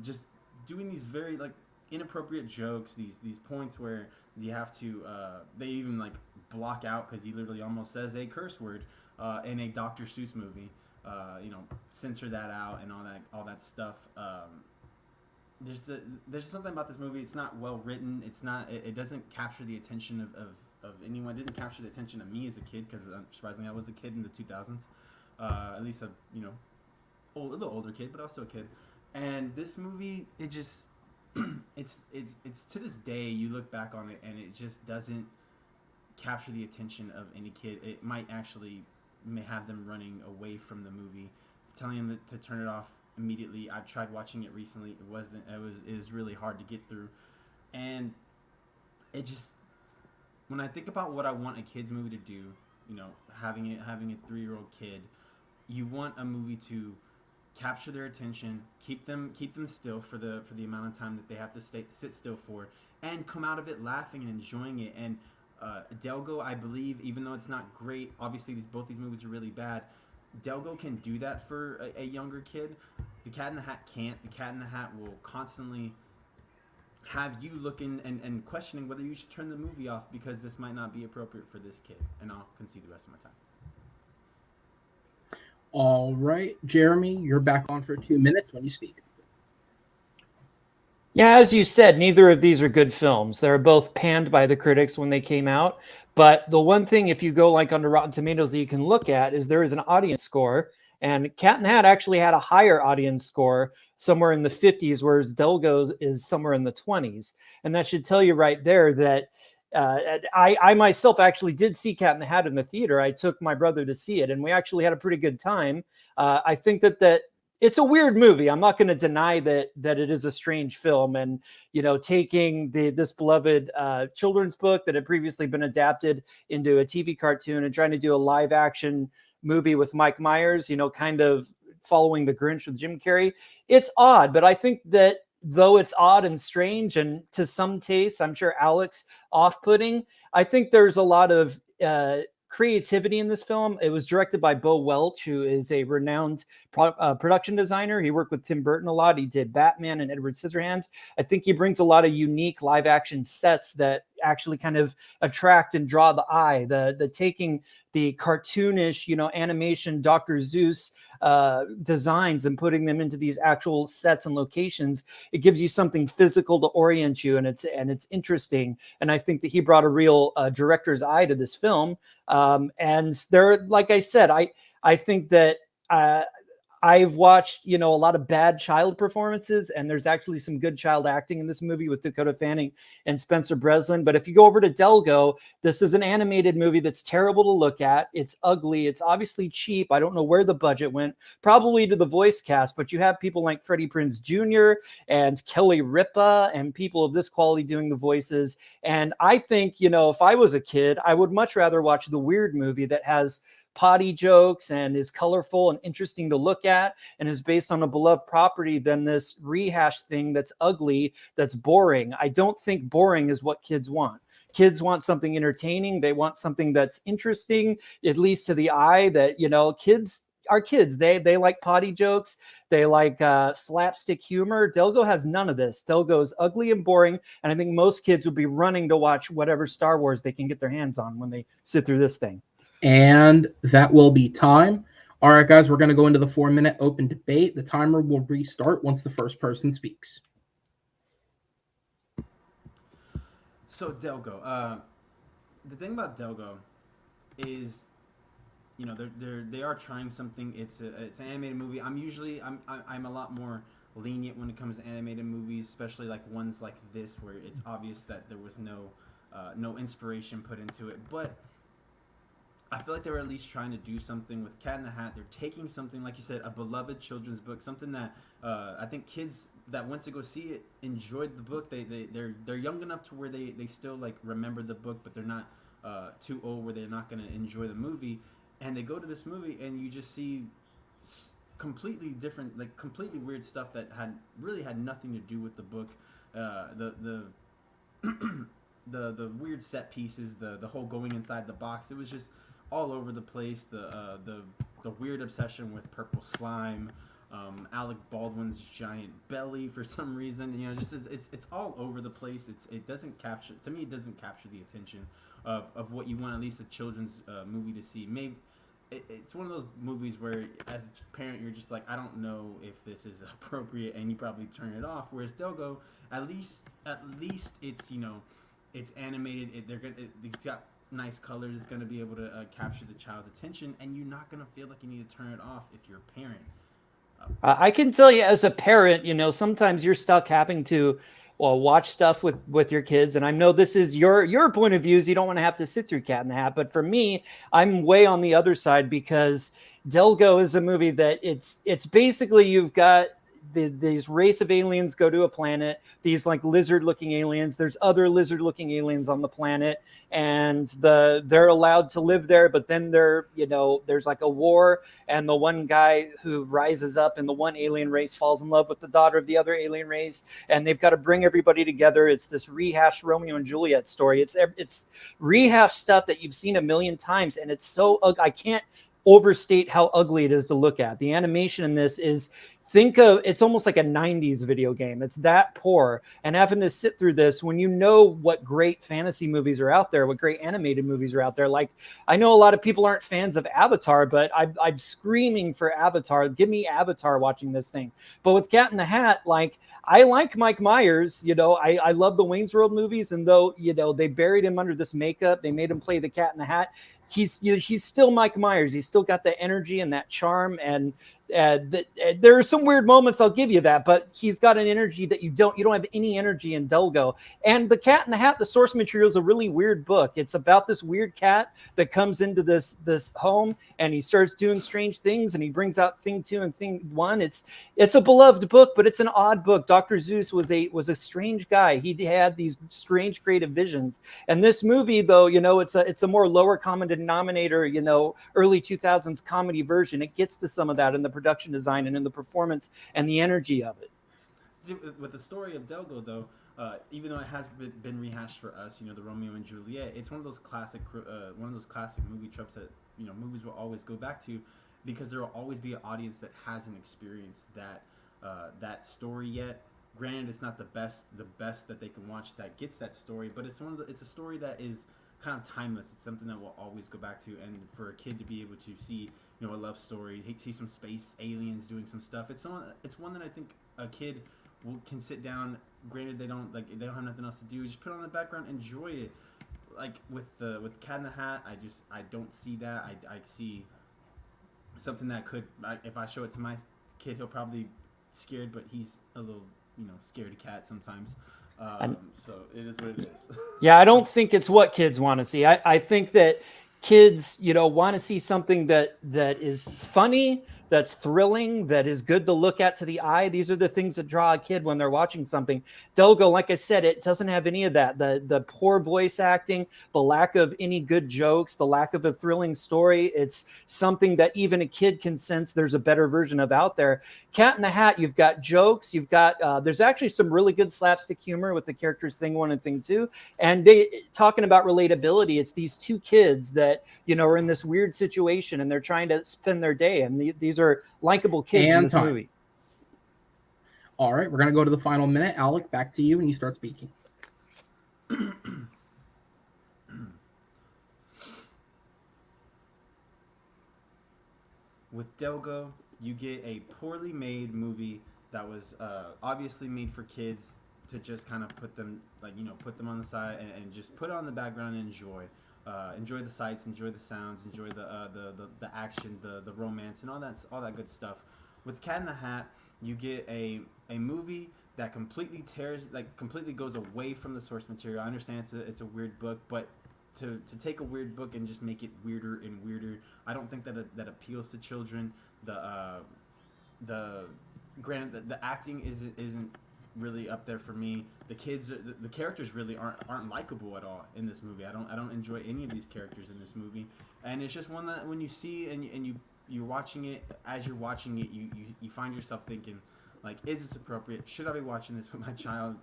Just doing these very like inappropriate jokes, these points where you have to they even like block out because he literally almost says a curse word in a Dr. Seuss movie. Censor that out and all that stuff. There's something about this movie. It's not well written. It doesn't capture the attention of anyone. It didn't capture the attention of me as a kid, because surprisingly I was a kid in the 2000s. At least a little older kid, but I was still a kid. And this movie, it just it's to this day you look back on it and it just doesn't capture the attention of any kid. It might actually may have them running away from the movie, telling them to turn it off immediately. I've tried watching it recently. It was really hard to get through, and it just, when I think about what I want a kids movie to do, having a 3-year-old kid, you want a movie to capture their attention, keep them still for the amount of time that they have to sit still for, and come out of it laughing and enjoying it. And Delgo, I believe, even though it's not great, obviously both these movies are really bad, Delgo can do that for a younger kid. The Cat in the Hat can't. The Cat in the Hat will constantly have you looking and questioning whether you should turn the movie off, because this might not be appropriate for this kid. And I'll concede the rest of my time. All right, Jeremy, you're back on for 2 minutes when you speak. Yeah, as you said, neither of these are good films. They're both panned by the critics when they came out. But the one thing, if you go like onto Rotten Tomatoes, that you can look at is there is an audience score. And Cat in the Hat actually had a higher audience score, somewhere in the 50s, whereas Delgo is somewhere in the 20s. And that should tell you right there that I myself actually did see Cat in the Hat in the theater. I took my brother to see it, and we actually had a pretty good time. I think that it's a weird movie. I'm not going to deny that it is a strange film, and taking this beloved children's book that had previously been adapted into a TV cartoon and trying to do a live action movie with Mike Myers, kind of following The Grinch with Jim Carrey. It's odd, but I think that though it's odd and strange, and to some taste, I'm sure Alex off-putting, I think there's a lot of creativity in this film. It was directed by Bo Welch, who is a renowned production designer. He worked with Tim Burton a lot. He did Batman and Edward Scissorhands. I think he brings a lot of unique live action sets that actually kind of attract and draw the eye. The taking cartoonish, animation Dr. Zeus designs and putting them into these actual sets and locations. It gives you something physical to orient you, and it's interesting. And I think that he brought a real director's eye to this film. And there, like I said, I think that I've watched, a lot of bad child performances, and there's actually some good child acting in this movie with Dakota Fanning and Spencer Breslin. But if you go over to Delgo, this is an animated movie that's terrible to look at. It's ugly. It's obviously cheap. I don't know where the budget went, probably to the voice cast, but you have people like Freddie Prinze Jr. and Kelly Ripa and people of this quality doing the voices. And I think, if I was a kid, I would much rather watch the weird movie that has potty jokes and is colorful and interesting to look at and is based on a beloved property than this rehash thing that's ugly, that's boring. I don't think boring is what kids want. Kids want something entertaining. They want something that's interesting, at least to the eye, that, kids are kids. They like potty jokes. They like slapstick humor. Delgo has none of this. Delgo is ugly and boring. And I think most kids would be running to watch whatever Star Wars they can get their hands on when they sit through this thing. And that will be time. All right, guys, we're going to go into the 4-minute open debate. The timer will restart once the first person speaks. So Delgo, the thing about Delgo is, they are trying something. It's an animated movie. I'm a lot more lenient when it comes to animated movies, especially like ones like this where it's obvious that there was no inspiration put into it, but I feel like they were at least trying to do something with Cat in the Hat. They're taking something, like you said, a beloved children's book, something that I think kids that went to go see it enjoyed the book. They're young enough to where they still like remember the book, but they're not too old where they're not going to enjoy the movie. And they go to this movie and you just see completely different, like completely weird stuff that really had nothing to do with the book. The weird set pieces, the whole going inside the box. It was just all over the place. The weird obsession with purple slime, Alec Baldwin's giant belly for some reason. It's all over the place. It doesn't capture the attention of what you want at least a children's movie to see. Maybe it's one of those movies where as a parent you're just like, I don't know if this is appropriate, and you probably turn it off. Whereas Delgo, at least it's it's animated. It's got nice colors. It's going to be able to capture the child's attention, and you're not going to feel like you need to turn it off if you're a parent. I can tell you as a parent, sometimes you're stuck having to watch stuff with your kids. And I know this is your point of view is you don't want to have to sit through Cat in the Hat. But for me, I'm way on the other side because Delgo is a movie that it's basically you've got these race of aliens go to a planet, these like lizard-looking aliens. There's other lizard-looking aliens on the planet, and they're allowed to live there. But then there's like a war, and the one guy who rises up in the one alien race falls in love with the daughter of the other alien race, and they've got to bring everybody together. It's this rehashed Romeo and Juliet story. It's rehashed stuff that you've seen a million times, and it's so I can't overstate how ugly it is to look at. The animation in this is. It's almost like a 90s video game. It's that poor. And having to sit through this when you know what great fantasy movies are out there, what great animated movies are out there. Like, I know a lot of people aren't fans of Avatar, but I'm screaming for Avatar. Give me Avatar watching this thing. But with Cat in the Hat, like, I like Mike Myers. I love the Wayne's World movies. And though, they buried him under this makeup, they made him play the Cat in the Hat. He's still Mike Myers. He's still got the energy and that charm, and there are some weird moments, I'll give you that, but he's got an energy that you don't have any energy in Delgo. And the Cat in the Hat, the source material, is a really weird book. It's about this weird cat that comes into this home, and he starts doing strange things, and he brings out thing 2 and thing 1. It's a beloved book, but it's an odd book. Dr. Zeus was a strange guy. He had these strange creative visions. And this movie, though, it's a more lower common denominator, early 2000s comedy version. It gets to some of that in the production design and in the performance and the energy of it. With the story of Delgo, though, even though it has been rehashed for us, the Romeo and Juliet, it's one of those classic movie tropes that movies will always go back to, because there will always be an audience that hasn't experienced that story yet. Granted, it's not the best that they can watch that gets that story, but it's a story that is kind of timeless. It's something that we'll always go back to, and for a kid to be able to see, a love story, see some space aliens doing some stuff. It's one that I think a kid can sit down. Granted, they don't have nothing else to do. Just put it on the background, enjoy it. Like with Cat in the Hat, I don't see that. I see something that could, if I show it to my kid, he'll probably scared, but he's a little scaredy cat sometimes. So it is what it is. Yeah, I don't think it's what kids want to see. I think that kids, want to see something that is funny, that's thrilling, that is good to look at to the eye. These are the things that draw a kid when they're watching something. Delgo, like I said, it doesn't have any of that. The poor voice acting, the lack of any good jokes, the lack of a thrilling story. It's something that even a kid can sense there's a better version of out there. Cat in the Hat, you've got jokes, you've got there's actually some really good slapstick humor with the characters Thing 1 and Thing 2. And they talking about relatability, it's these two kids that are in this weird situation and they're trying to spend their day, and these are likable kids in this movie. All right, we're gonna go to the final minute. Alec, back to you, and you start speaking. With Delgo, you get a poorly made movie that was obviously made for kids to just kind of put them on the side and just put it on the background and enjoy the sights, enjoy the sounds, enjoy the action, the romance, and all that good stuff. With Cat in the Hat, you get a movie that completely goes away from the source material. I understand it's a weird book, but to take a weird book and just make it weirder and weirder, I don't think that appeals to children. Granted, the acting isn't really up there for me. The characters really aren't likable at all in this movie. I don't enjoy any of these characters in this movie, and it's just one that when you see and you're watching it, as you're watching it, you find yourself thinking, like, is this appropriate? Should I be watching this with my child?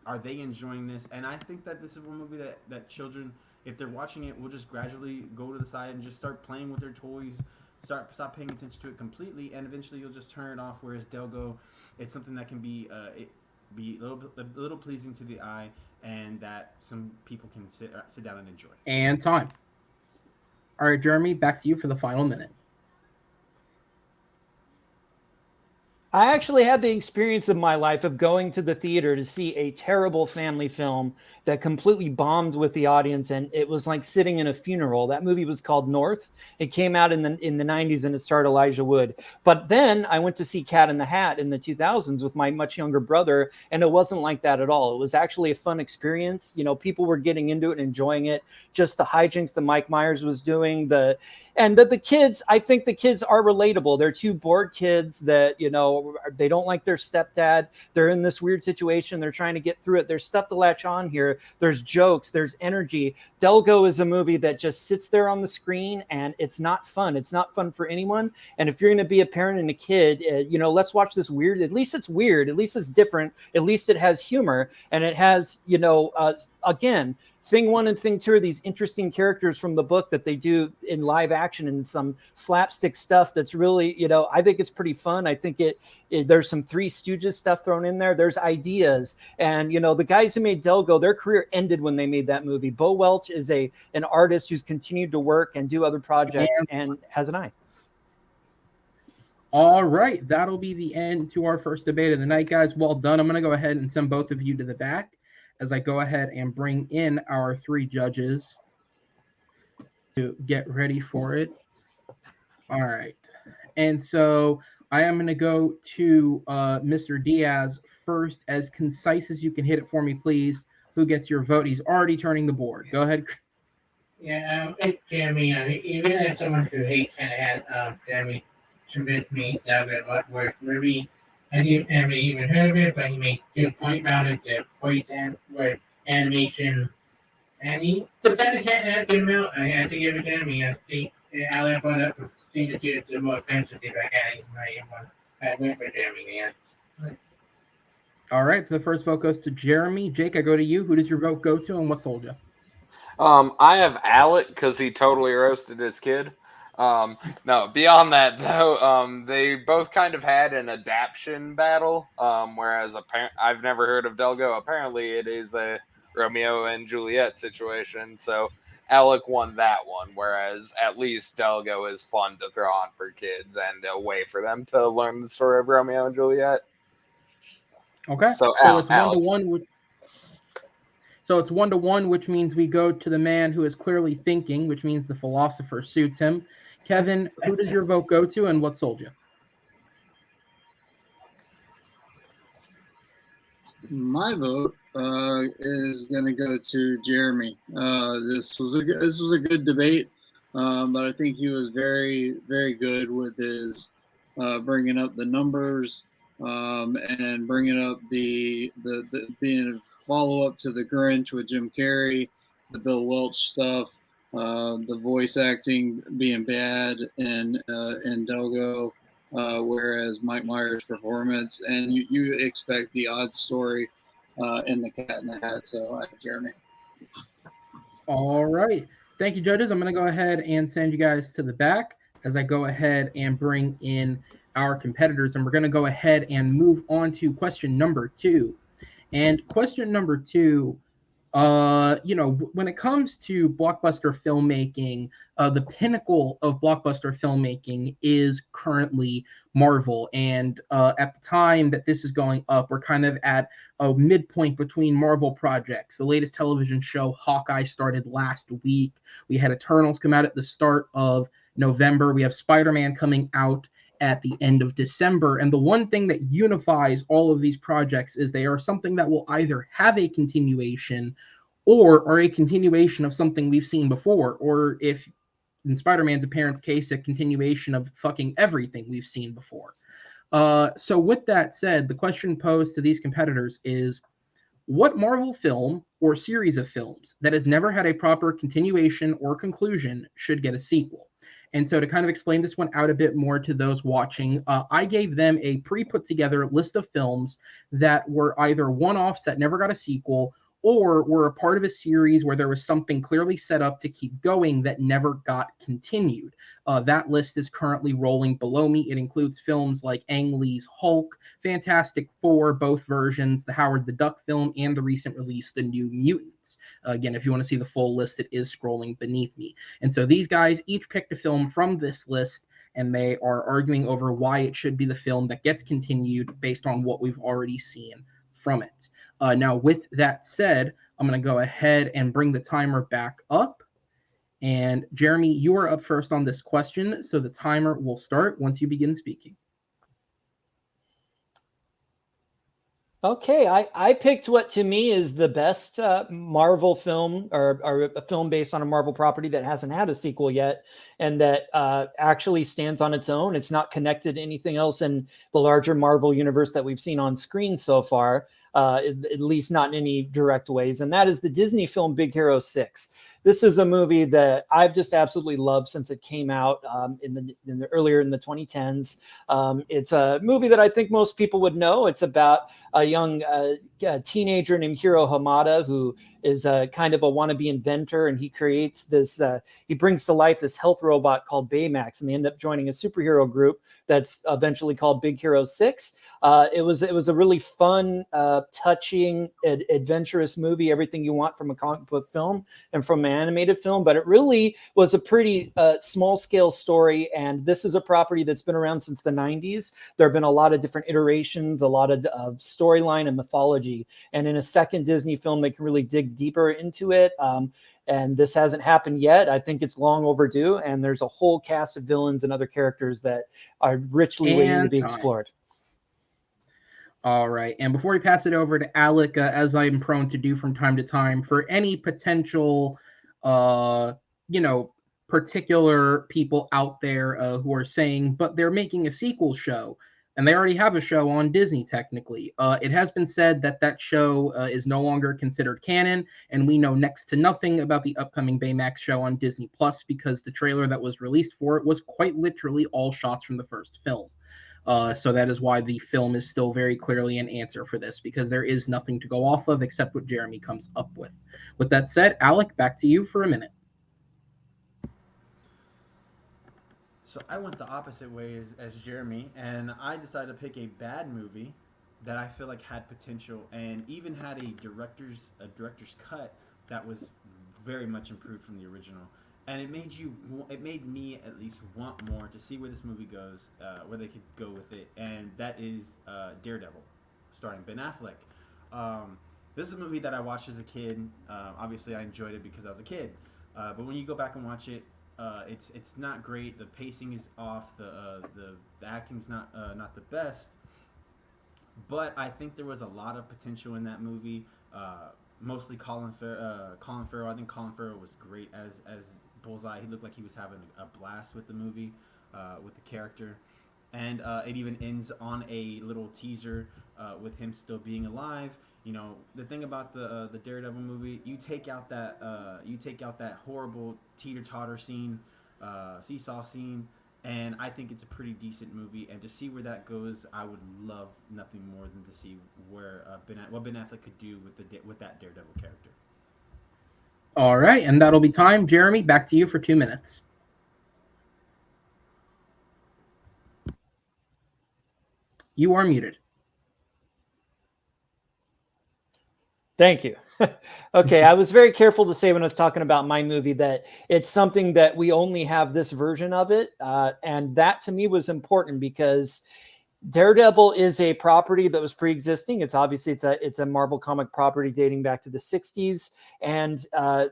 Are they enjoying this? And I think that this is one movie that children, if they're watching it, will just gradually go to the side and just start playing with their toys, stop paying attention to it completely, and eventually you'll just turn it off. Whereas Delgo, it's something that can be a little pleasing to the eye, and that some people can sit down and enjoy. And time. All right, Jeremy, back to you for the final minute. I actually had the experience of my life of going to the theater to see a terrible family film that completely bombed with the audience, and it was like sitting in a funeral. That movie was called North. It came out in the 90s, and it starred Elijah Wood. But then I went to see Cat in the Hat in the 2000s with my much younger brother, and it wasn't like that at all. It was actually a fun experience. People were getting into it and enjoying it. Just the hijinks that Mike Myers was doing, and that the kids, I think the kids are relatable. They're two bored kids that, they don't like their stepdad. They're in this weird situation. They're trying to get through it. There's stuff to latch on here. There's jokes. There's energy. Delgo is a movie that just sits there on the screen, and it's not fun. It's not fun for anyone. And if you're going to be a parent and a kid, let's watch this weird. At least it's weird. At least it's different. At least it has humor. And it has, again, Thing 1 and Thing 2 are these interesting characters from the book that they do in live action and some slapstick stuff that's really, I think it's pretty fun. I think there's some Three Stooges stuff thrown in there. There's ideas. And, the guys who made Delgo, their career ended when they made that movie. Bo Welch is an artist who's continued to work and do other projects and has an eye. All right, that'll be the end to our first debate of the night, guys. Well done. I'm going to go ahead and send both of you to the back as I go ahead and bring in our three judges to get ready for it. All right. And so I am going to go to Mr. Diaz first. As concise as you can hit it for me, please. Who gets your vote? He's already turning the board. Go ahead. Yeah, Jeremy, even as someone who hates and has Jeremy convinced me that it was really, I haven't even heard of it, but he made a good point about it, the voice and with animation. And he defended that good amount. I had to give it to him. I think Alec brought up the more offensive if I had. I went for Jeremy, man. All right, so the first vote goes to Jeremy. Jake, I go to you. Who does your vote go to, and what sold you? I have Alec because he totally roasted his kid. No, beyond that though, they both kind of had an adaptation battle. Whereas I've never heard of Delgo. Apparently, it is a Romeo and Juliet situation. So Alec won that one, whereas at least Delgo is fun to throw on for kids and a way for them to learn the story of Romeo and Juliet. Okay. So it's 1-1. So it's 1-1, which means we go to the man who is clearly thinking, which means the philosopher suits him. Kevin, who does your vote go to, and what sold you? My vote is going to go to Jeremy. This was a good debate, but I think he was very, very good with his bringing up the numbers and bringing up the being a follow up to the Grinch with Jim Carrey, the Bill Welch stuff, the voice acting being bad in Dogo. Whereas Mike Myers' performance, and you expect the odd story in the Cat in the Hat. So, Jeremy. All right. Thank you, judges. I'm going to go ahead and send you guys to the back as I go ahead and bring in our competitors. And we're going to go ahead and move on to question number 2. And question number 2, when it comes to blockbuster filmmaking, the pinnacle of blockbuster filmmaking is currently Marvel. And at the time that this is going up, we're kind of at a midpoint between Marvel projects. The latest television show, Hawkeye, started last week. We had Eternals come out at the start of November. We have Spider-Man coming out at the end of December. And the one thing that unifies all of these projects is they are something that will either have a continuation or are a continuation of something we've seen before, or if in Spider-Man's apparent case, a continuation of fucking everything we've seen before. So with that said, the question posed to these competitors is, what Marvel film or series of films that has never had a proper continuation or conclusion should get a sequel? And so to kind of explain this one out a bit more to those watching, I gave them a pre-put together list of films that were either one-offs that never got a sequel or were a part of a series where there was something clearly set up to keep going that never got continued. That list is currently rolling below me. It includes films like Ang Lee's Hulk, Fantastic Four, both versions, the Howard the Duck film, and the recent release, The New Mutants. Again, if you want to see the full list, it is scrolling beneath me. And so these guys each picked a film from this list, and they are arguing over why it should be the film that gets continued based on what we've already seen from it. Now, with that said, I'm going to go ahead and bring the timer back up. And Jeremy, you are up first on this question, so the timer will start once you begin speaking. Okay, I picked what to me is the best Marvel film or a film based on a Marvel property that hasn't had a sequel yet and that actually stands on its own. It's not connected to anything else in the larger Marvel universe that we've seen on screen so far, at least not in any direct ways. And that is the Disney film Big Hero 6. This is a movie that I've just absolutely loved since it came out earlier in the 2010s. It's a movie that I think most people would know. It's about a young teenager named Hiro Hamada who is kind of a wannabe inventor, and he creates this. He brings to life this health robot called Baymax, and they end up joining a superhero group that's eventually called Big Hero 6. It was a really fun, touching, adventurous movie. Everything you want from a comic book film and from an animated film, but it really was a pretty small scale story. And this is a property that's been around since the 90s. There have been a lot of different iterations, a lot of storyline and mythology. And in a second Disney film, they can really dig deeper into it. And this hasn't happened yet. I think it's long overdue. And there's a whole cast of villains and other characters that are richly waiting to be explored. All right. And before we pass it over to Alec, as I'm prone to do from time to time, for any potential, particular people out there who are saying, but they're making a sequel show, and they already have a show on Disney, technically. It has been said that show is no longer considered canon, and we know next to nothing about the upcoming Baymax show on Disney Plus because the trailer that was released for it was quite literally all shots from the first film. So that is why the film is still very clearly an answer for this, because there is nothing to go off of except what Jeremy comes up with. With that said, Alec, back to you for a minute. So I went the opposite way as Jeremy, and I decided to pick a bad movie that I feel like had potential, and even had a director's cut that was very much improved from the original. And it made me at least want more to see where this movie goes, where they could go with it, and that is Daredevil, starring Ben Affleck. This is a movie that I watched as a kid. Obviously, I enjoyed it because I was a kid. But when you go back and watch it, it's not great. The pacing is off. The acting's not the best. But I think there was a lot of potential in that movie. Mostly Colin Farrell. I think Colin Farrell was great as Bullseye. He looked like he was having a blast with the movie, with the character. And it even ends on a little teaser with him still being alive. You know, the thing about the Daredevil movie, you take out that horrible teeter-totter scene, seesaw scene, and I think it's a pretty decent movie. And to see where that goes, I would love nothing more than to see where what Ben Affleck could do with that Daredevil character. All right, and that'll be time. Jeremy, back to you for 2 minutes. You are muted. Thank you. Okay, I was very careful to say when I was talking about my movie that it's something that we only have this version of it. And that to me was important because Daredevil is a property that was pre-existing. It's obviously it's a Marvel comic property dating back to the 60s. And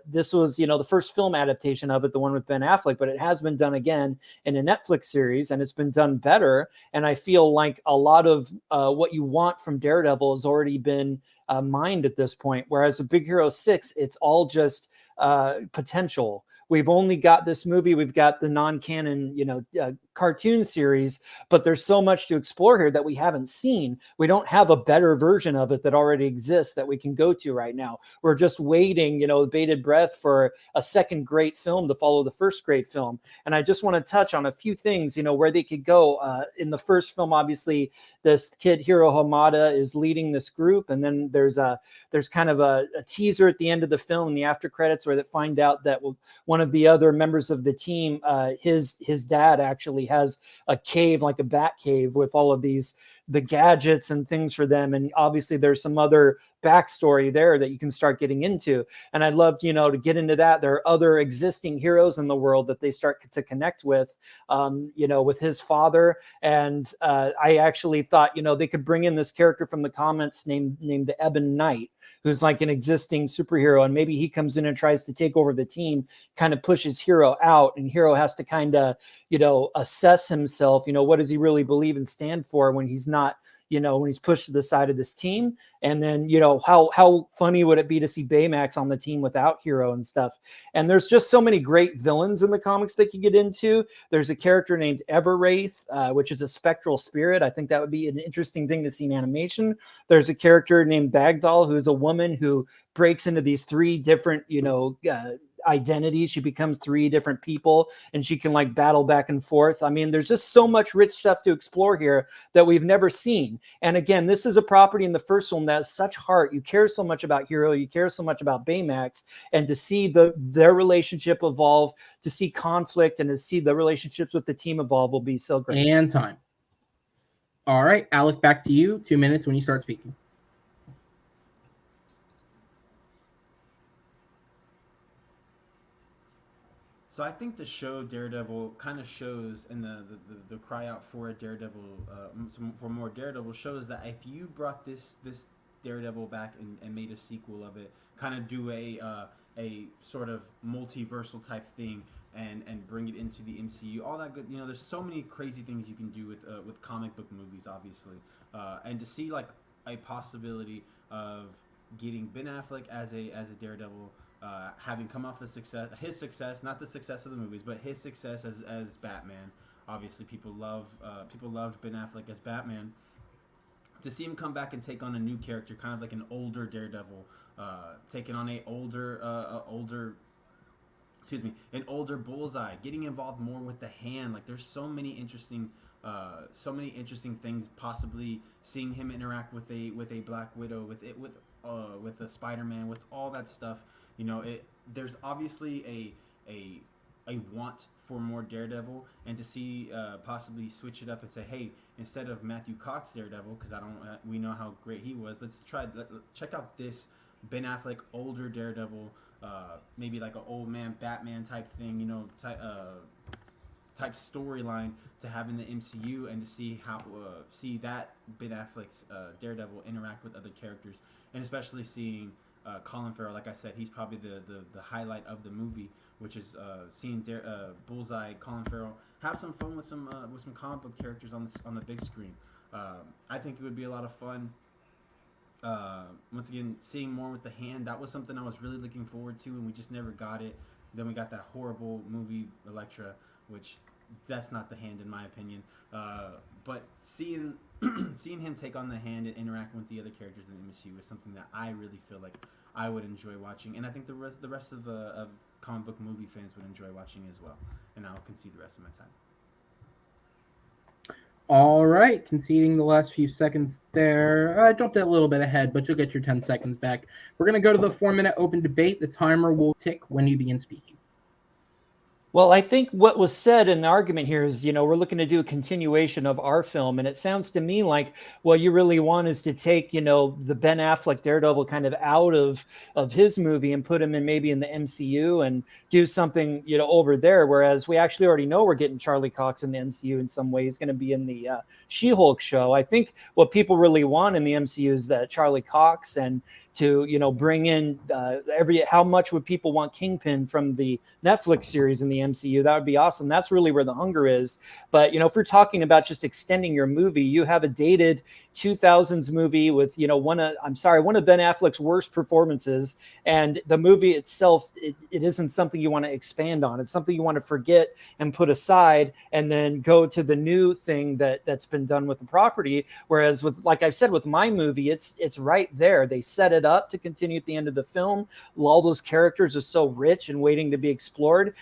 this was, the first film adaptation of it, the one with Ben Affleck, but it has been done again in a Netflix series, and it's been done better. And I feel like a lot of what you want from Daredevil has already been mined at this point. Whereas with Big Hero 6, it's all just potential. We've only got this movie. We've got the non-canon, cartoon series, but there's so much to explore here that we haven't seen. We don't have a better version of it that already exists that we can go to right now. We're just waiting, with bated breath for a second great film to follow the first great film. And I just want to touch on a few things, where they could go. In the first film, obviously, this kid Hiro Hamada is leading this group, and then there's kind of a teaser at the end of the film in the after credits where they find out that one of the other members of the team, his dad actually has a cave, like a bat cave, with all of the gadgets and things for them. And obviously there's some other backstory there that you can start getting into. And I'd love, to get into that. There are other existing heroes in the world that they start to connect with, with his father. And I actually thought, they could bring in this character from the comics named the Ebon Knight, who's like an existing superhero. And maybe he comes in and tries to take over the team, kind of pushes Hero out, and Hero has to kind of, assess himself, what does he really believe and stand for when he's not, when he's pushed to the side of this team. And then, how funny would it be to see Baymax on the team without Hero and stuff. And there's just so many great villains in the comics that you get into. There's a character named Everwraith, which is a spectral spirit. I think that would be an interesting thing to see in animation. There's a character named Bagdoll, who's a woman who breaks into these three different, identities. She becomes three different people, and she can like battle back and forth. I mean, there's just so much rich stuff to explore here that we've never seen. And again, this is a property in the first one that has such heart. You care so much about Hero, you care so much about Baymax, and to see their relationship evolve, to see conflict, and to see the relationships with the team evolve will be so great. And time. All right, Alec, back to you. 2 minutes when you start speaking. So I think the show Daredevil kind of shows, and the cry out for a Daredevil, for more Daredevil, shows that if you brought this Daredevil back and made a sequel of it, kind of do a sort of multiversal type thing, and bring it into the MCU, all that good. There's so many crazy things you can do with comic book movies, obviously, and to see like a possibility of getting Ben Affleck as a Daredevil. Having come off his success, not the success of the movies, but his success as Batman. Obviously, people loved Ben Affleck as Batman. To see him come back and take on a new character, kind of like an older Daredevil, taking on an older Bullseye, getting involved more with the Hand. Like, there's so many interesting things. Possibly seeing him interact with a Black Widow, with a Spider-Man, with all that stuff. There's obviously a a want for more Daredevil, and to see possibly switch it up and say, hey, instead of Matthew Cox Daredevil, because we know how great he was, let's check out this Ben Affleck older Daredevil, maybe like an old man Batman type thing, you know, type storyline to have in the MCU, and to see how see that Ben Affleck's Daredevil interact with other characters, and especially seeing Colin Farrell. Like I said, he's probably the highlight of the movie, which is seeing Bullseye, Colin Farrell have some fun with some comic book characters on the big screen. I think it would be a lot of fun. Once again, seeing more with the hand, that was something I was really looking forward to, and we just never got it. Then we got that horrible movie Elektra, which that's not the hand in my opinion. But seeing him take on the hand and interacting with the other characters in the MCU is something that I really feel like I would enjoy watching, and I think the rest of comic book movie fans would enjoy watching as well. And I'll concede the rest of my time. All right, conceding the last few seconds there. I jumped a little bit ahead, but you'll get your 10 seconds back. We're going to go to the 4-minute open debate. The timer will tick when you begin speaking. Well, I think what was said in the argument here is, we're looking to do a continuation of our film. And it sounds to me like what you really want is to take, the Ben Affleck Daredevil kind of out of his movie and put him in maybe in the MCU and do something, over there. Whereas we actually already know we're getting Charlie Cox in the MCU in some way. He's going to be in the She-Hulk show. I think what people really want in the MCU is that Charlie Cox, and to bring in how much would people want Kingpin from the Netflix series in the MCU? That would be awesome. That's really where the hunger is. But if we're talking about just extending your movie, you have a dated 2000s movie with one of Ben Affleck's worst performances, and the movie itself it isn't something you want to expand on. It's something you want to forget and put aside, and then go to the new thing that's been done with the property. Whereas with, like I've said, with my movie, it's right there. They set it up to continue at the end of the film. All those characters are so rich and waiting to be explored.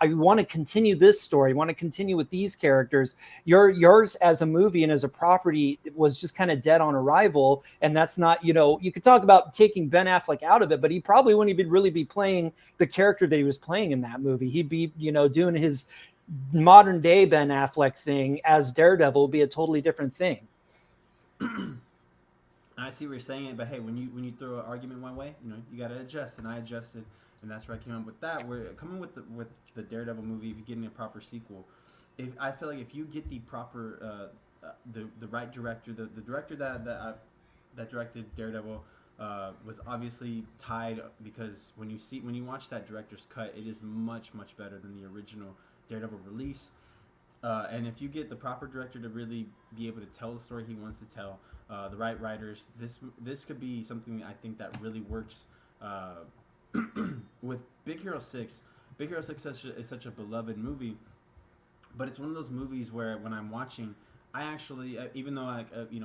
I want to continue this story. I want to continue with these characters. Yours as a movie and as a property was just kind of dead on arrival, and that's not, you could talk about taking Ben Affleck out of it, but he probably wouldn't even really be playing the character that he was playing in that movie. He'd be, doing his modern day Ben Affleck thing as Daredevil. Would be a totally different thing. I see what you're saying, but hey, when you throw an argument one way, you got to adjust, and I adjusted, and that's where I came up with that. We're coming with the Daredevil movie. If you're getting a proper sequel, I feel like if you get the proper the right director, the director that directed Daredevil was obviously tied, because when you watch that director's cut, it is much better than the original Daredevil release. And if you get the proper director to really be able to tell the story he wants to tell, the right writers, this could be something I think that really works with Big Hero 6. Big Hero 6 is such a beloved movie, but it's one of those movies where when I'm watching, I actually, even though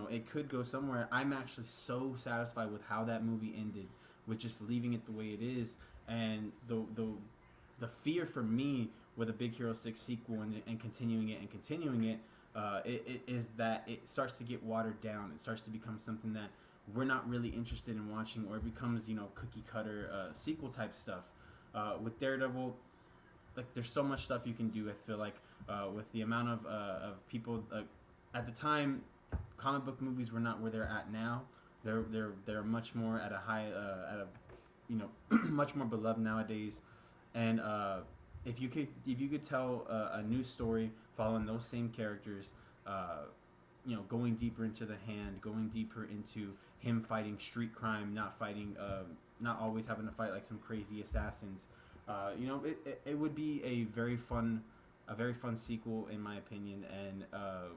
it could go somewhere, I'm actually so satisfied with how that movie ended, with just leaving it the way it is. And the fear for me with a Big Hero 6 sequel and continuing it, it is that it starts to get watered down. It starts to become something that we're not really interested in watching, or it becomes cookie cutter sequel type stuff. With Daredevil, like, there's so much stuff you can do. I feel like with the amount of people. At the time, comic book movies were not where they're at now. They're much more at a high much more beloved nowadays. And if you could tell a new story following those same characters, going deeper into the hand, going deeper into him fighting street crime, not always having to fight like some crazy assassins, it would be a very fun sequel, in my opinion. And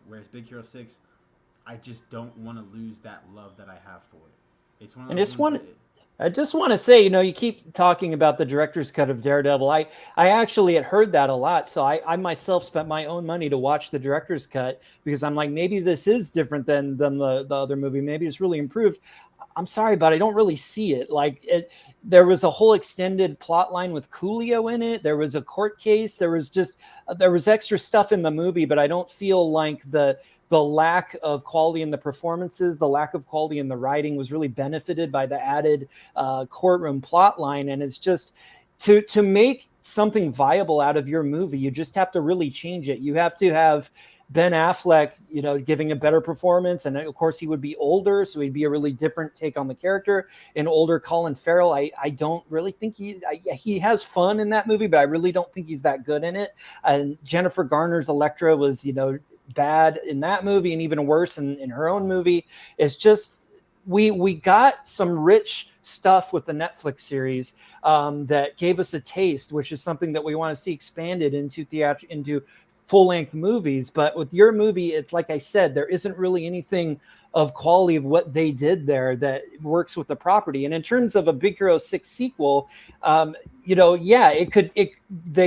whereas Big Hero 6, I just don't want to lose that love that I have for it. It's one of those I just want to say, you keep talking about the director's cut of Daredevil. I actually had heard that a lot, so I myself spent my own money to watch the director's cut, because I'm like, maybe this is different than the other movie. Maybe it's really improved. I'm sorry, but I don't really see it. There was a whole extended plot line with Coolio in it. There was a court case. There was extra stuff in the movie, but I don't feel like the lack of quality in the performances, the lack of quality in the writing was really benefited by the added courtroom plot line. And it's just, to make something viable out of your movie, you just have to really change it. You have to have Ben Affleck, giving a better performance. And of course he would be older, so he'd be a really different take on the character. An older Colin Farrell, I don't really think he has fun in that movie, but I really don't think he's that good in it. And Jennifer Garner's Elektra was, bad in that movie and even worse in her own movie. It's just, we got some rich stuff with the Netflix series that gave us a taste, which is something that we want to see expanded into into full-length movies. But with your movie, it's like I said, there isn't really anything of quality of what they did there that works with the property. And in terms of a Big Hero 6 sequel, they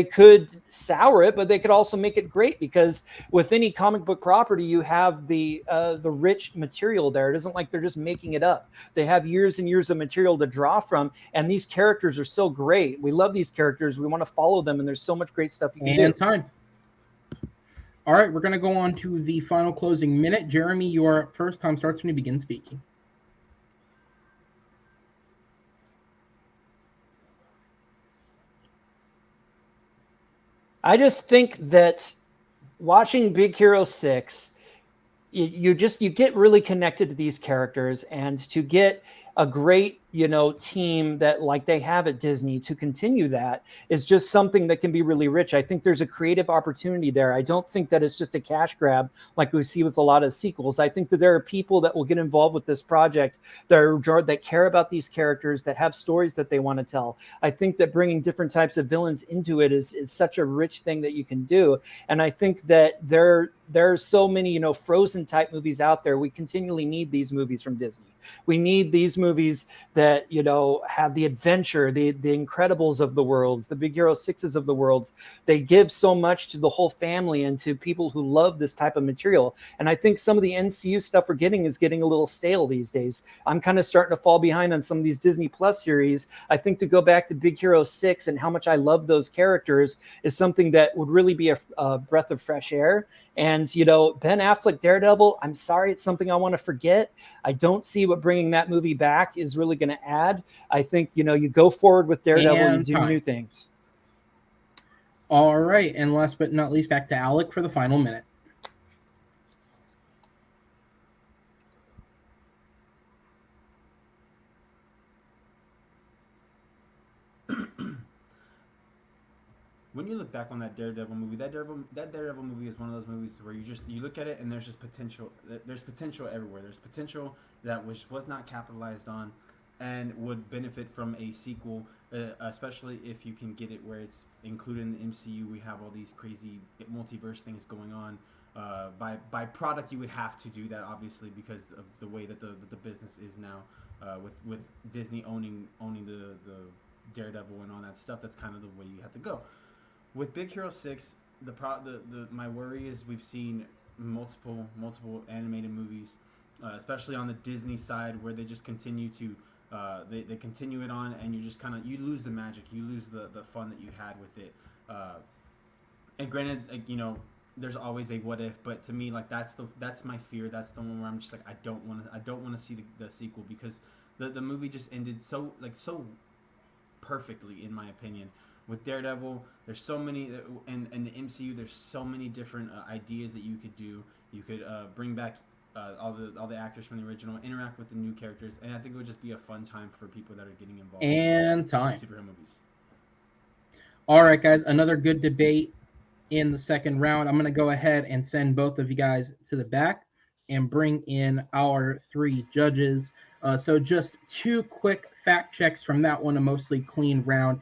could sour it, but they could also make it great, because with any comic book property, you have the rich material there. It isn't like they're just making it up. They have years and years of material to draw from, and these characters are so great. We love these characters. We want to follow them, and there's so much great stuff you can do. And time. All right, we're going to go on to the final closing minute. Jeremy, your first time starts when you begin speaking. I just think that watching Big Hero 6, you get really connected to these characters, and to get a great, team that like they have at Disney to continue that is just something that can be really rich. I think there's a creative opportunity there. I don't think that it's just a cash grab like we see with a lot of sequels. I think that there are people that will get involved with this project that care about these characters, that have stories that they want to tell. I think that bringing different types of villains into it is such a rich thing that you can do. And I think that there are so many, Frozen type movies out there. We continually need these movies from Disney. We need these movies that, have the adventure, the Incredibles of the worlds, the Big Hero 6s of the worlds. They give so much to the whole family and to people who love this type of material. And I think some of the MCU stuff we're getting is getting a little stale these days. I'm kind of starting to fall behind on some of these Disney Plus series. I think to go back to Big Hero 6 and how much I love those characters is something that would really be a breath of fresh air. And, Ben Affleck, Daredevil, I'm sorry, it's something I want to forget. I don't see what bringing that movie back is really going to add. I think, you go forward with Daredevil and do new things. All right. And last but not least, back to Alec for the final minute. When you look back on that Daredevil movie, that Daredevil movie is one of those movies where you look at it and there's just potential. There's potential everywhere. There's potential that was not capitalized on, and would benefit from a sequel, especially if you can get it where it's included in the MCU. We have all these crazy multiverse things going on. By product, you would have to do that, obviously, because of the way that the business is now, with Disney owning the Daredevil and all that stuff. That's kind of the way you have to go. With Big Hero 6, my worry is we've seen multiple animated movies, especially on the Disney side, where they just continue to they continue it on, and you just you lose the magic, you lose the fun that you had with it. And granted, there's always a what if, but to me, that's my fear. That's the one where I'm just I don't want to see the sequel, because the movie just ended so perfectly, in my opinion. With Daredevil, there's so many, and the MCU, there's so many different ideas that you could do. You could bring back all the actors from the original, interact with the new characters, and I think it would just be a fun time for people that are getting involved in superhero movies. All right, guys, another good debate in the second round. I'm going to go ahead and send both of you guys to the back and bring in our three judges. So just two quick fact checks from that one, a mostly clean round.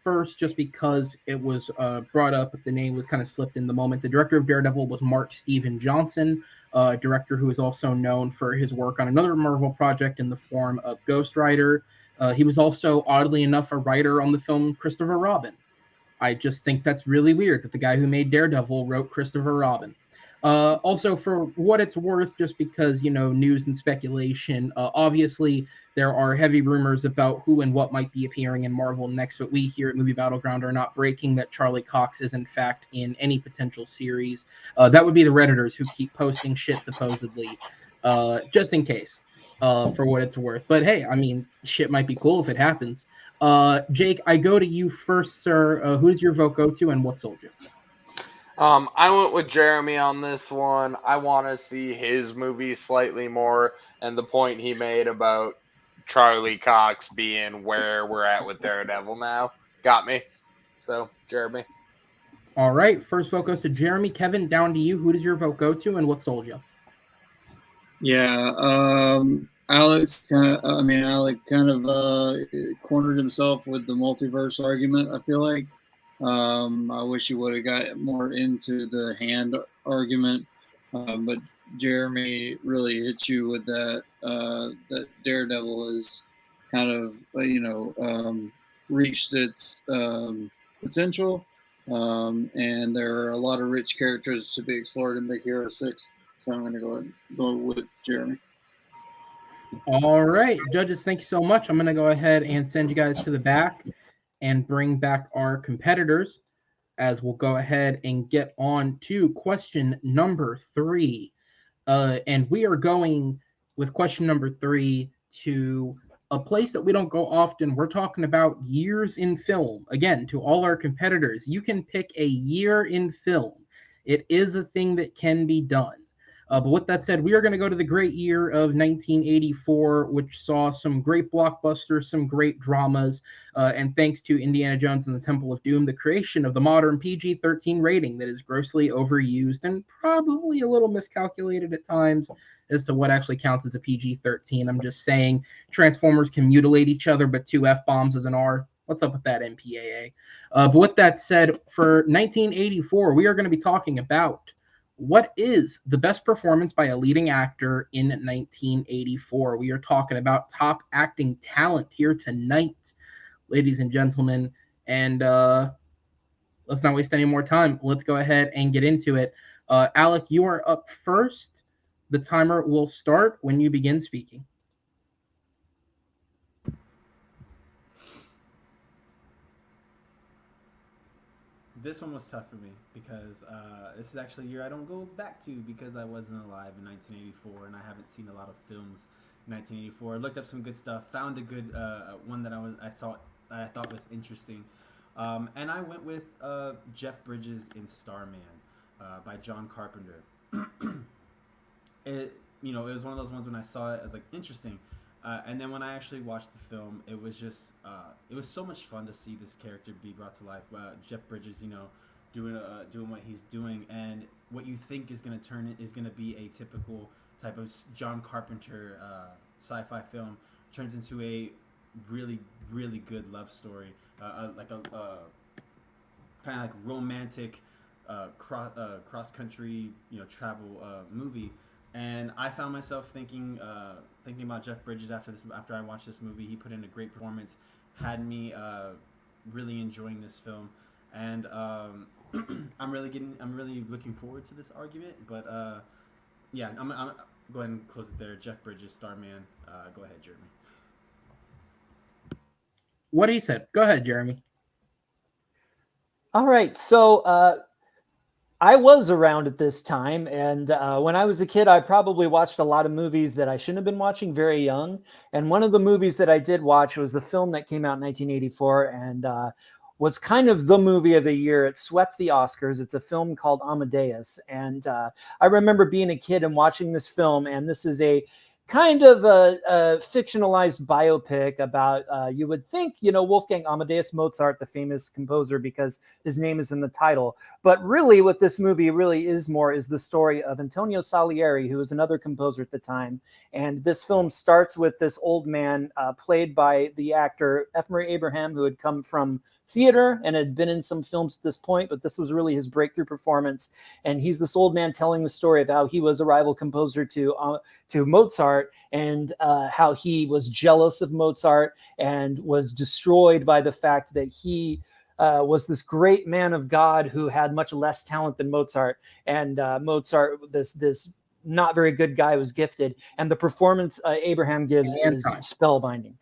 First, just because it was brought up, the name was kind of slipped in the moment. The director of Daredevil was Mark Steven Johnson, a director who is also known for his work on another Marvel project in the form of Ghost Rider. He was also, oddly enough, a writer on the film Christopher Robin. I just think that's really weird that the guy who made Daredevil wrote Christopher Robin. Also, for what it's worth, just because, news and speculation, obviously there are heavy rumors about who and what might be appearing in Marvel next, but we here at Movie Battleground are not breaking that Charlie Cox is in fact in any potential series. That would be the Redditors who keep posting shit supposedly, just in case, for what it's worth. But hey, I mean, shit might be cool if it happens. Jake, I go to you first, sir. Who does your vote go to, and what sold you? I went with Jeremy on this one. I want to see his movie slightly more, and the point he made about Charlie Cox being where we're at with Daredevil now got me. So, Jeremy. All right, first vote goes to Jeremy. Kevin, down to you. Who does your vote go to, and what sold you? Yeah, Alec kind of cornered himself with the multiverse argument. I feel like I wish he would have got more into the hand argument, but Jeremy really hit you with that. That Daredevil is kind of reached its potential, and there are a lot of rich characters to be explored in Big Hero 6. So I'm going to go with Jeremy. All right, judges, thank you so much. I'm going to go ahead and send you guys to the back and bring back our competitors, as we'll go ahead and get on to question number 3. And we are going with question number 3 to a place that we don't go often. We're talking about years in film. Again, to all our competitors, you can pick a year in film. It is a thing that can be done. But with that said, we are going to go to the great year of 1984, which saw some great blockbusters, some great dramas, and thanks to Indiana Jones and the Temple of Doom, the creation of the modern PG-13 rating that is grossly overused and probably a little miscalculated at times as to what actually counts as a PG-13. I'm just saying Transformers can mutilate each other, but 2 F-bombs is an R. What's up with that, MPAA? But with that said, for 1984, we are going to be talking about what is the best performance by a leading actor in 1984? We are talking about top acting talent here tonight, ladies and gentlemen. And let's not waste any more time. Let's go ahead and get into it. Alec, you are up first. The timer will start when you begin speaking. This one was tough for me because this is actually a year I don't go back to because I wasn't alive in 1984 and I haven't seen a lot of films in 1984. I looked up some good stuff, found a good one that I thought was interesting, and I went with Jeff Bridges in Starman by John Carpenter. It was one of those ones when I saw it, I was like, interesting. And then when I actually watched the film, it was just it was so much fun to see this character be brought to life. Jeff Bridges, doing what he's doing, and what you think is going to be a typical type of John Carpenter sci-fi film turns into a really, really good love story, like a kind of like romantic cross country travel movie. And I found myself thinking about Jeff Bridges after I watched this movie. He put in a great performance, had me really enjoying this film, and I'm really looking forward to this argument. But yeah, I'm go ahead and close it there. Jeff Bridges, Starman. Go ahead, Jeremy. What he said. Go ahead, Jeremy. All right, so I was around at this time, and when I was a kid, I probably watched a lot of movies that I shouldn't have been watching very young. And one of the movies that I did watch was the film that came out in 1984 and was kind of the movie of the year. It swept the Oscars. It's a film called Amadeus. And I remember being a kid and watching this film, and this is a kind of a fictionalized biopic about, you would think, Wolfgang Amadeus Mozart, the famous composer, because his name is in the title. But really what this movie really is the story of Antonio Salieri, who was another composer at the time. And this film starts with this old man played by the actor F. Murray Abraham, who had come from theater and had been in some films at this point, but this was really his breakthrough performance. And he's this old man telling the story of how he was a rival composer to Mozart, and how he was jealous of Mozart and was destroyed by the fact that he was this great man of God who had much less talent than Mozart. And Mozart, this not very good guy, was gifted. And the performance Abraham gives is spellbinding.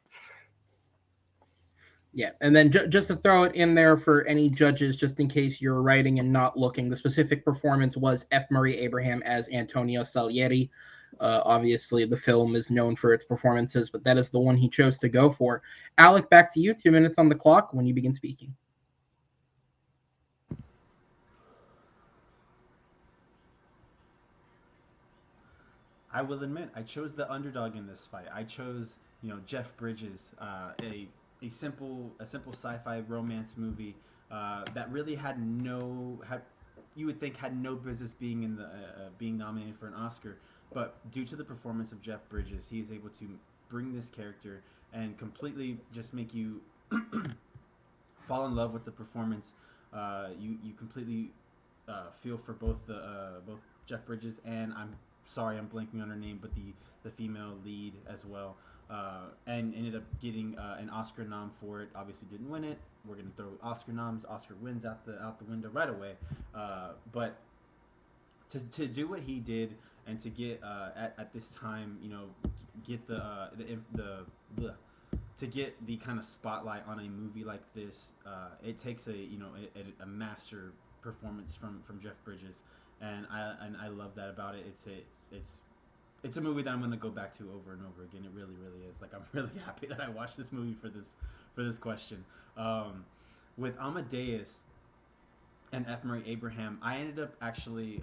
Yeah, and then just to throw it in there for any judges, just in case you're writing and not looking, the specific performance was F. Murray Abraham as Antonio Salieri. Obviously, the film is known for its performances, but that is the one he chose to go for. Alec, back to you. 2 minutes on the clock when you begin speaking. I will admit, I chose the underdog in this fight. I chose, Jeff Bridges, a simple sci-fi romance movie that really you would think had no business being in the being nominated for an Oscar, but due to the performance of Jeff Bridges, he is able to bring this character and completely just make you fall in love with the performance. You completely feel for both Jeff Bridges and I'm blanking on her name, but the female lead as well, and ended up getting an Oscar nom for it. Obviously didn't win it. We're gonna throw Oscar noms. Oscar wins out the window right away. But to do what he did and to get at this time, get to get the kind of spotlight on a movie like this, it takes a master performance from Jeff Bridges, and I love that about it. It's a movie that I'm going to go back to over and over again. It really, really is. Like, I'm really happy that I watched this movie for this question. With Amadeus and F. Murray Abraham, I ended up actually,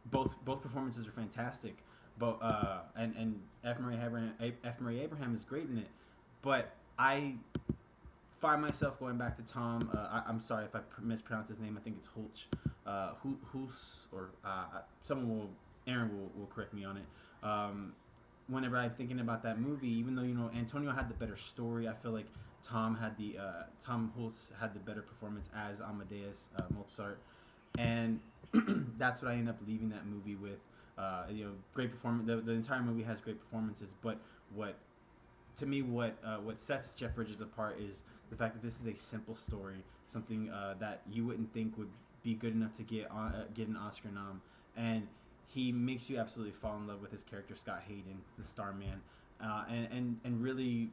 both performances are fantastic. But and F. Murray Abraham is great in it. But I find myself going back to Tom. I'm sorry if I mispronounce his name. I think it's Hulch. Or Aaron will correct me on it. Whenever I'm thinking about that movie, even though Antonio had the better story, I feel like Tom Hulce had the better performance as Amadeus Mozart, and that's what I end up leaving that movie with. Great performance. The entire movie has great performances, but what sets Jeff Bridges apart is the fact that this is a simple story, something that you wouldn't think would be good enough to get an Oscar nom, and he makes you absolutely fall in love with his character Scott Hayden, the Starman, and really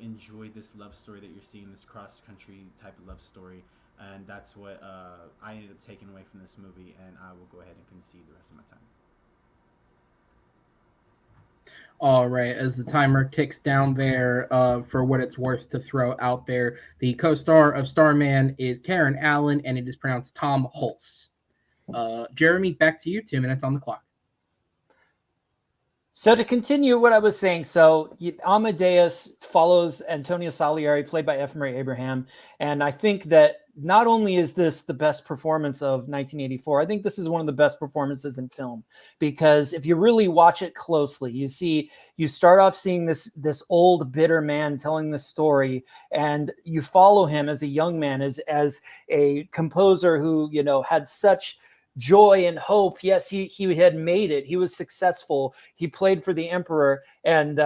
enjoy this love story that you're seeing, this cross country type of love story, and that's what I ended up taking away from this movie, and I will go ahead and concede the rest of my time. All right, as the timer ticks down there, for what it's worth to throw out there, the co-star of Starman is Karen Allen, and it is pronounced Tom Hulce. Jeremy, back to you. 2 minutes on the clock. So to continue what I was saying, Amadeus follows Antonio Salieri, played by F. Murray Abraham, and I think that not only is this the best performance of 1984, I think this is one of the best performances in film, because if you really watch it closely, you start off seeing this old bitter man telling the story, and you follow him as a young man, as a composer who had such joy and hope. Yes, he had made it. He was successful. He played for the emperor, and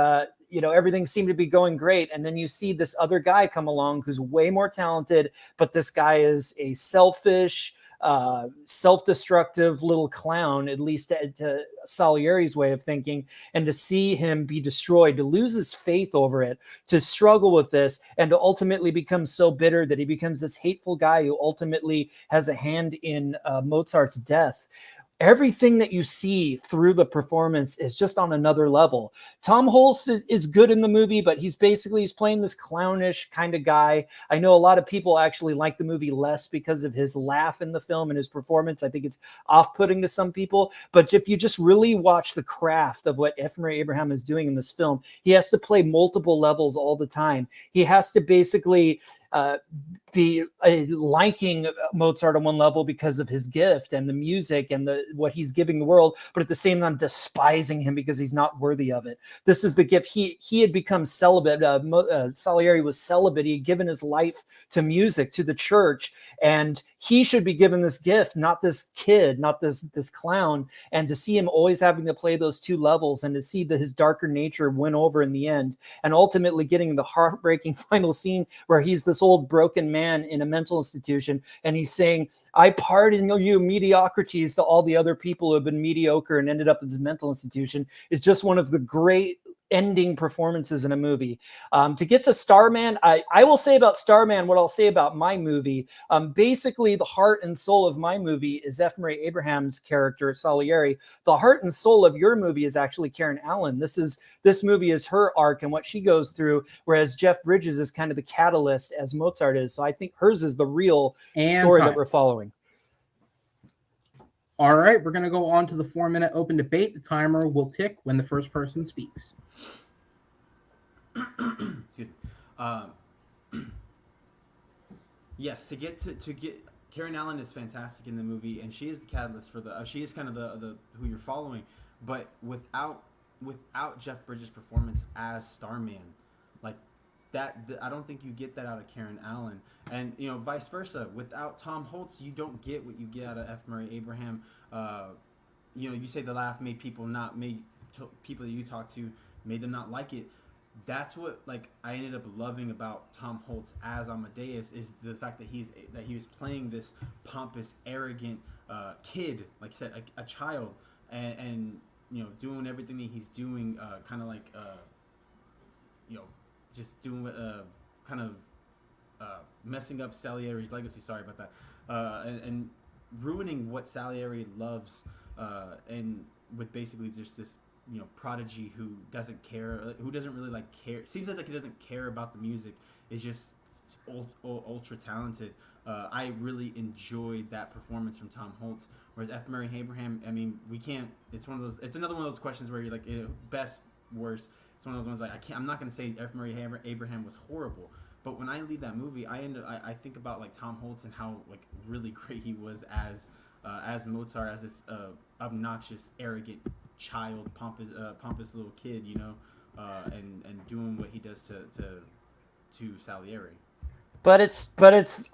everything seemed to be going great. And then you see this other guy come along who's way more talented, but this guy is a selfish, self-destructive little clown, at least to Salieri's way of thinking. And to see him be destroyed, to lose his faith over it, to struggle with this, and to ultimately become so bitter that he becomes this hateful guy who ultimately has a hand in Mozart's death. Everything that you see through the performance is just on another level. Tom Hulce is good in the movie, but he's playing this clownish kind of guy. I know a lot of people actually like the movie less because of his laugh in the film and his performance. I think it's off-putting to some people, but if you just really watch the craft of what F. Murray Abraham is doing in this film, he has to play multiple levels all the time. He has to basically be liking Mozart on one level because of his gift and the music and what he's giving the world, but at the same time despising him because he's not worthy of it. This is the gift. He had become celibate. Salieri was celibate. He had given his life to music, to the church, and he should be given this gift, not this kid, not this clown. And to see him always having to play those two levels, and to see that his darker nature win over in the end, and ultimately getting the heartbreaking final scene where he's this old broken man in a mental institution, and he's saying, "I pardon you mediocrities," to all the other people who have been mediocre and ended up in this mental institution, is just one of the great ending performances in a movie. To get to Starman, I will say about Starman what I'll say about my movie. Basically, the heart and soul of my movie is F. Murray Abraham's character, Salieri. The heart and soul of your movie is actually Karen Allen. This movie is her arc and what she goes through, whereas Jeff Bridges is kind of the catalyst as Mozart is. So I think hers is the real story that we're following. All right, we're going to go on to the 4-minute open debate. The timer will tick when the first person speaks. Yes, to get Karen Allen is fantastic in the movie, and she is the catalyst for the. She is kind of the who you're following, but without Jeff Bridges' performance as Starman, like that, I don't think you get that out of Karen Allen, and vice versa. Without Tom Holtz, you don't get what you get out of F. Murray Abraham. You say the laugh made people people that you talk to made them not like it. That's what I ended up loving about Tom Holtz as Amadeus is the fact that he was playing this pompous, arrogant kid, like I said, a child, and doing everything that he's doing, kind of just doing kind of messing up Salieri's legacy. Sorry about that, and ruining what Salieri loves, and with basically just this. Prodigy who doesn't care, who doesn't really care. Seems like he doesn't care about the music. Is just ultra talented. I really enjoyed that performance from Tom Holtz. Whereas F. Murray Abraham, I mean, we can't. It's one of those. It's another one of those questions where you're like, best, worst. It's one of those ones I'm not gonna say F. Murray Abraham was horrible. But when I leave that movie, I think about Tom Holtz and how really great he was as Mozart, as this obnoxious, arrogant child, pompous little kid, and doing what he does to Salieri. But it's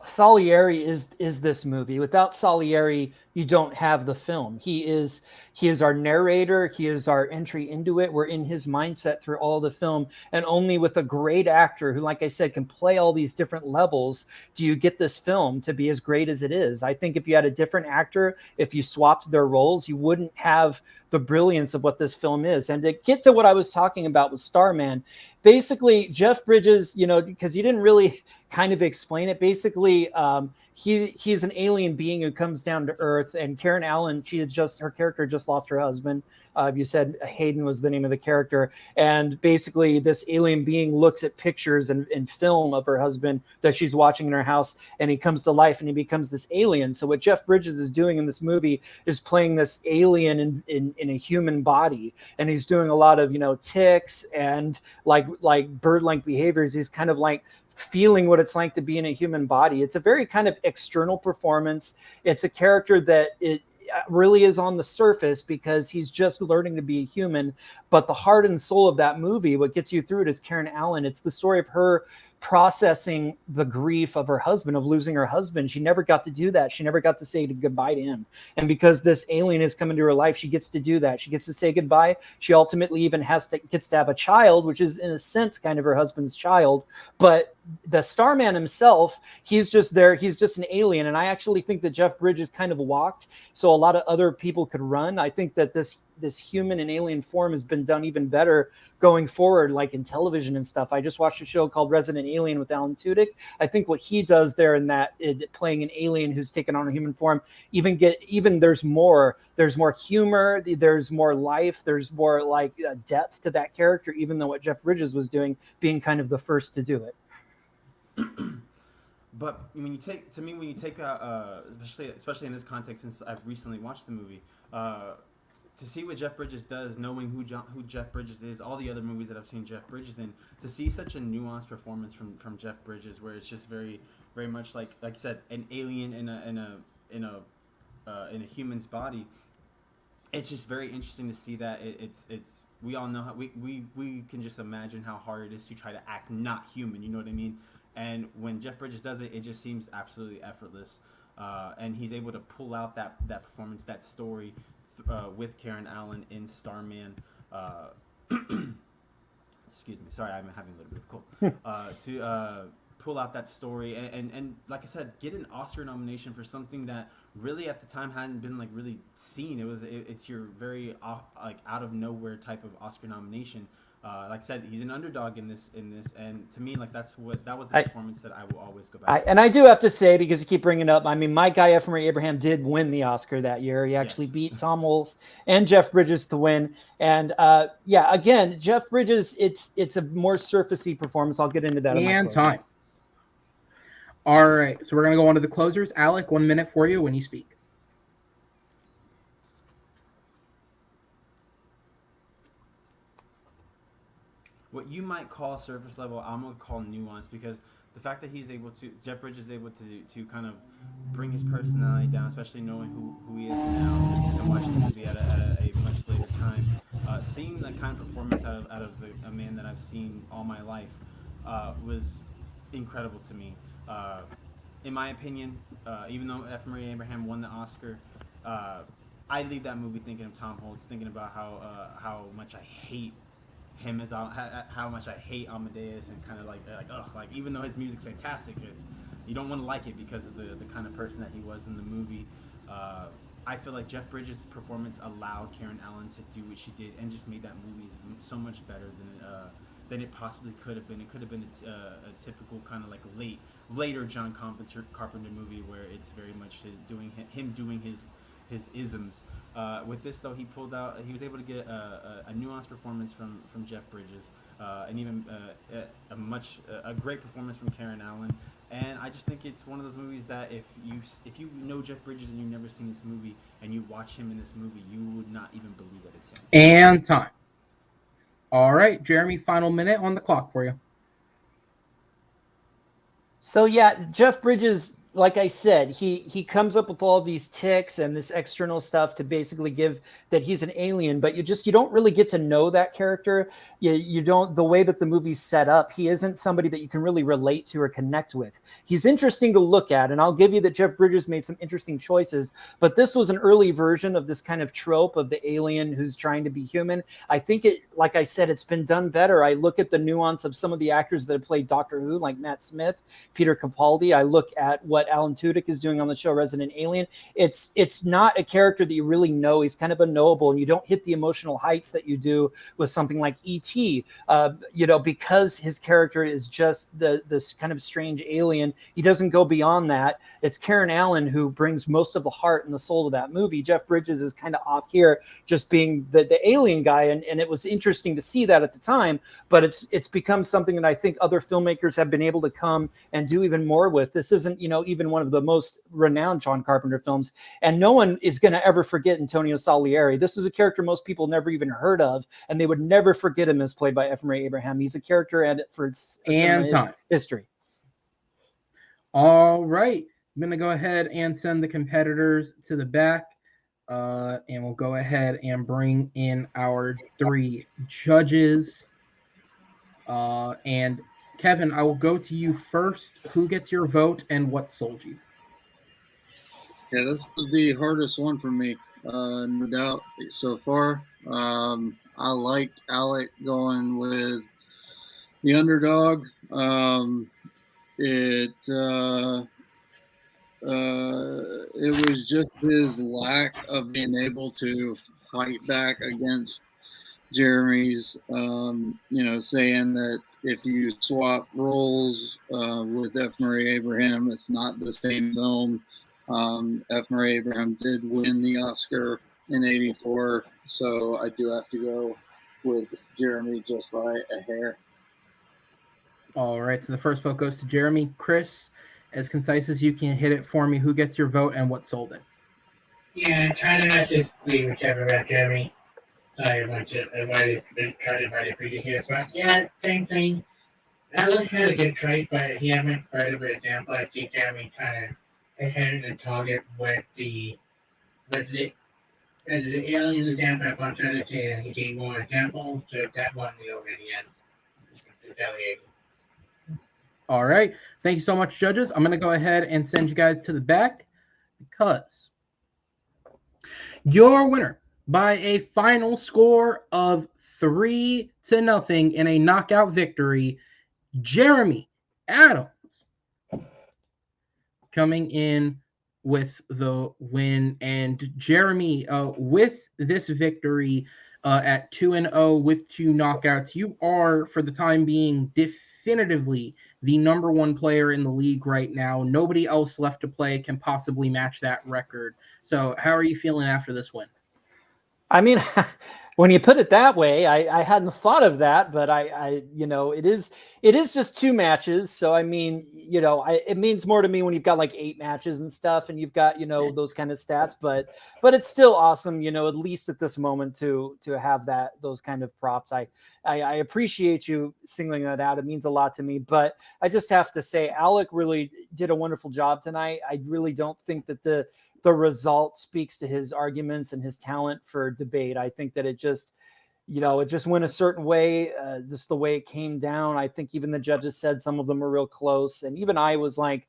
Salieri is this movie. Without Salieri, you don't have the film. He is our narrator. He is our entry into it. We're in his mindset through all the film, and only with a great actor who, like I said, can play all these different levels do you get this film to be as great as it is. I think if you had a different actor, if you swapped their roles, you wouldn't have the brilliance of what this film is. And to get to what I was talking about with Starman, basically Jeff Bridges, because you didn't really kind of explain it. Basically, he's an alien being who comes down to Earth, and Karen Allen, her character just lost her husband. You said Hayden was the name of the character, and basically this alien being looks at pictures and film of her husband that she's watching in her house, and he comes to life and he becomes this alien. So what Jeff Bridges is doing in this movie is playing this alien in a human body, and he's doing a lot of tics and like bird-like behaviors. He's kind of feeling what it's like to be in a human body. It's a very kind of external performance. It's a character that it really is on the surface because he's just learning to be a human. But the heart and soul of that movie, what gets you through it, is Karen Allen. It's the story of her processing the grief of her husband, of losing her husband. She never got to do that. She never got to say goodbye to him. And because this alien has come into her life, she gets to do that. She gets to say goodbye. She ultimately even gets to have a child, which is in a sense kind of her husband's child. But the Starman himself, he's just there. He's just an alien. And I actually think that Jeff Bridges kind of walked so a lot of other people could run. I think that this human and alien form has been done even better going forward, like in television and stuff. I just watched a show called Resident Alien with Alan Tudyk. I think what he does there in that, playing an alien who's taken on a human form, there's more humor, there's more life, there's more depth to that character, even though what Jeff Bridges was doing, being kind of the first to do it. But when you take especially in this context, since I've recently watched the movie, to see what Jeff Bridges does, knowing who Jeff Bridges is, all the other movies that I've seen Jeff Bridges in, to see such a nuanced performance from Jeff Bridges, where it's just very, very much like I said, an alien in a human's body. It's just very interesting to see that it's we all know how we can just imagine how hard it is to try to act not human. You know what I mean? And when Jeff Bridges does it, it just seems absolutely effortless. And he's able to pull out that performance, that story. With Karen Allen in Starman, excuse me, sorry, I'm having a little bit of cold. To pull out that story and like I said, get an Oscar nomination for something that really at the time hadn't been really seen. It's your very out of nowhere type of Oscar nomination. Like I said, he's an underdog in this, and to me, like that was the performance that I will always go back to. And I do have to say, because you keep bringing it up, I mean, my guy F. Murray Abraham did win the Oscar that year. He actually beat Tom Hulce and Jeff Bridges to win. And yeah, again, Jeff Bridges, it's a more surfacey performance. I'll get into that. And time. All right, so we're gonna go on to the closers. Alec, 1 minute for you when you speak. What you might call surface level, I'm gonna call nuance, because the fact that Jeff Bridges is able to kind of bring his personality down, especially knowing who he is now and watching the movie at a much later time, seeing that kind of performance out of a man that I've seen all my life was incredible to me. In my opinion, even though F. Murray Abraham won the Oscar, I leave that movie thinking of Tom Hulce, thinking about how much I hate him as how much I hate Amadeus, and kind of like even though his music's fantastic, you don't want to like it because of the kind of person that he was in the movie. I feel like Jeff Bridges' performance allowed Karen Allen to do what she did and just made that movie so much better than it possibly could have been. It could have been a typical kind of like later John Carpenter movie where it's very much him doing his isms. With this though, he was able to get a nuanced performance from Jeff Bridges, and even a great performance from Karen Allen. And I just think it's one of those movies that if you know Jeff Bridges and you've never seen this movie and you watch him in this movie, you would not even believe that it's him. And time. All right, Jeremy, final minute on the clock for you. So yeah, Jeff Bridges, like I said, he comes up with all these tics and this external stuff to basically give that he's an alien, but you don't really get to know that character. You don't, the way that the movie's set up, he isn't somebody that you can really relate to or connect with. He's interesting to look at, and I'll give you that Jeff Bridges made some interesting choices, but this was an early version of this kind of trope of the alien who's trying to be human. I think like I said, it's been done better. I look at the nuance of some of the actors that have played Doctor Who, like Matt Smith, Peter Capaldi. I look at what Alan Tudyk is doing on the show Resident Alien. It's not a character that you really know. He's kind of unknowable, and you don't hit the emotional heights that you do with something like E.T. Because his character is just this kind of strange alien. He doesn't go beyond that. It's Karen Allen who brings most of the heart and the soul to that movie. Jeff Bridges is kind of off here, just being the alien guy, and it was interesting to see that at the time. But it's become something that I think other filmmakers have been able to come and do even more with. This isn't even one of the most renowned John Carpenter films, and no one is going to ever forget Antonio Salieri. This is a character most people never even heard of, and they would never forget him as played by F. Murray Abraham. He's a character for history. All right, I'm going to go ahead and send the competitors to the back, and we'll go ahead and bring in our 3 judges. And Kevin, I will go to you first. Who gets your vote and what sold you? Yeah, this was the hardest one for me, no doubt, so far. I like Alec going with the underdog. It was just his lack of being able to fight back against Jeremy's, saying that if you swap roles with F. Murray Abraham, it's not the same film. F. Murray Abraham did win the Oscar in '84, so I do have to go with Jeremy just by a hair. All right, so the first vote goes to Jeremy. Chris, as concise as you can, hit it for me. Who gets your vote and what sold it? Yeah, I kind of have to agree with Kevin about Jeremy. Sorry, I went to try to invite it pretty here, but yeah, same thing. Alec had a good trait, but he haven't further it down. But I think Jeremy kind of ahead the target with the alien example on Trinity, and he gave more examples, so that one we already had. All right. Thank you so much, judges. I'm going to go ahead and send you guys to the back because your winner by a final score of 3-0 in a knockout victory, Jeremy Adams, coming in with the win. And Jeremy, with this victory, at 2-0 with 2 knockouts. You are, for the time being, definitively the number 1 player in the league right now. Nobody else left to play can possibly match that record. So how are you feeling after this win? I mean, when you put it that way, I hadn't thought of that, but I it is just 2 matches. So, I mean, it means more to me when you've got like 8 matches and stuff and you've got, those kind of stats, but it's still awesome, at least at this moment to have those kind of props. I appreciate you singling that out. It means a lot to me, but I just have to say, Alec really did a wonderful job tonight. I really don't think that the result speaks to his arguments and his talent for debate. I think that it just went a certain way, just the way it came down. I think even the judges said some of them were real close. And even I was like,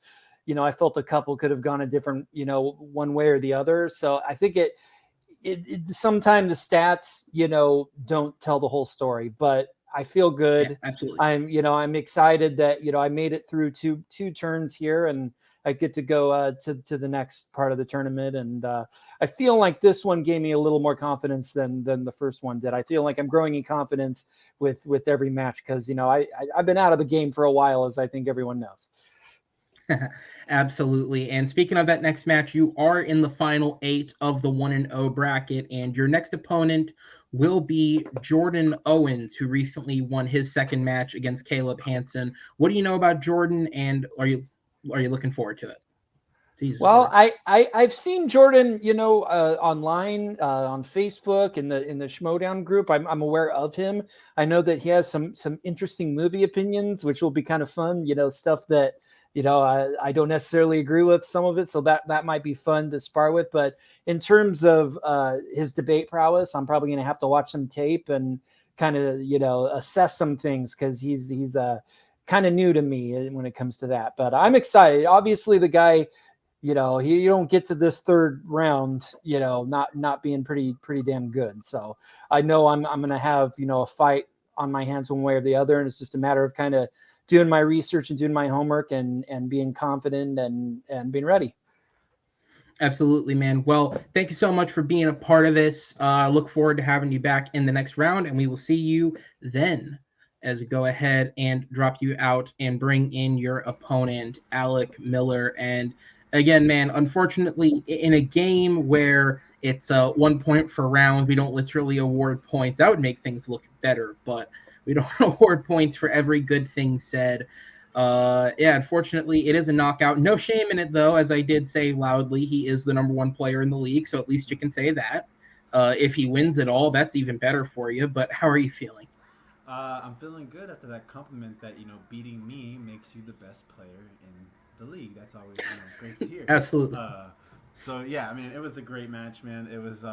I felt a couple could have gone a different, one way or the other. So I think it sometimes the stats, don't tell the whole story, but I feel good. Yeah, absolutely. I'm excited that, I made it through two turns here and I get to go to the next part of the tournament. And I feel like this one gave me a little more confidence than the first one did. I feel like I'm growing in confidence with every match because, I've been out of the game for a while, as I think everyone knows. Absolutely. And speaking of that next match, you are in the final 8 of the 1-0 bracket, and your next opponent will be Jordan Owens, who recently won his second match against Caleb Hansen. What do you know about Jordan, and are you looking forward to it? Well, I've seen Jordan, online on Facebook in the Schmodown group. I'm aware of him. I know that he has some interesting movie opinions, which will be kind of fun. Stuff that I don't necessarily agree with some of it, so that might be fun to spar with. But in terms of his debate prowess, I'm probably going to have to watch some tape and kind of assess some things because he's kind of new to me when it comes to that. But I'm excited. Obviously, the guy. You don't get to this third round, not being pretty damn good. So I know I'm going to have, a fight on my hands one way or the other. And it's just a matter of kind of doing my research and doing my homework and being confident and being ready. Absolutely, man. Well, thank you so much for being a part of this. Look forward to having you back in the next round, and we will see you then as we go ahead and drop you out and bring in your opponent, Alec Miller. And again, man, unfortunately, in a game where it's 1 point for round, we don't literally award points. That would make things look better, but we don't award points for every good thing said. Unfortunately, it is a knockout. No shame in it, though, as I did say loudly. He is the number 1 player in the league, so at least you can say that. If he wins it all, that's even better for you. But how are you feeling? I'm feeling good after that compliment that, beating me makes you the best player in the league. That's always great to hear. Absolutely. So yeah, I mean, it was a great match, man. It was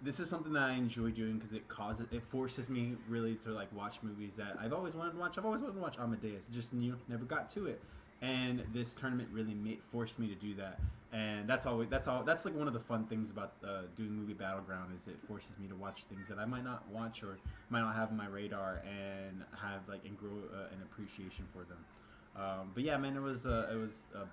this is something that I enjoy doing because it forces me really to watch movies that I've always wanted to watch. I've always wanted to watch Amadeus, just never got to it. And this tournament really forced me to do that. And that's like one of the fun things about doing Movie Battleground is it forces me to watch things that I might not watch or might not have on my radar and have and grow an appreciation for them. But yeah, man, it was a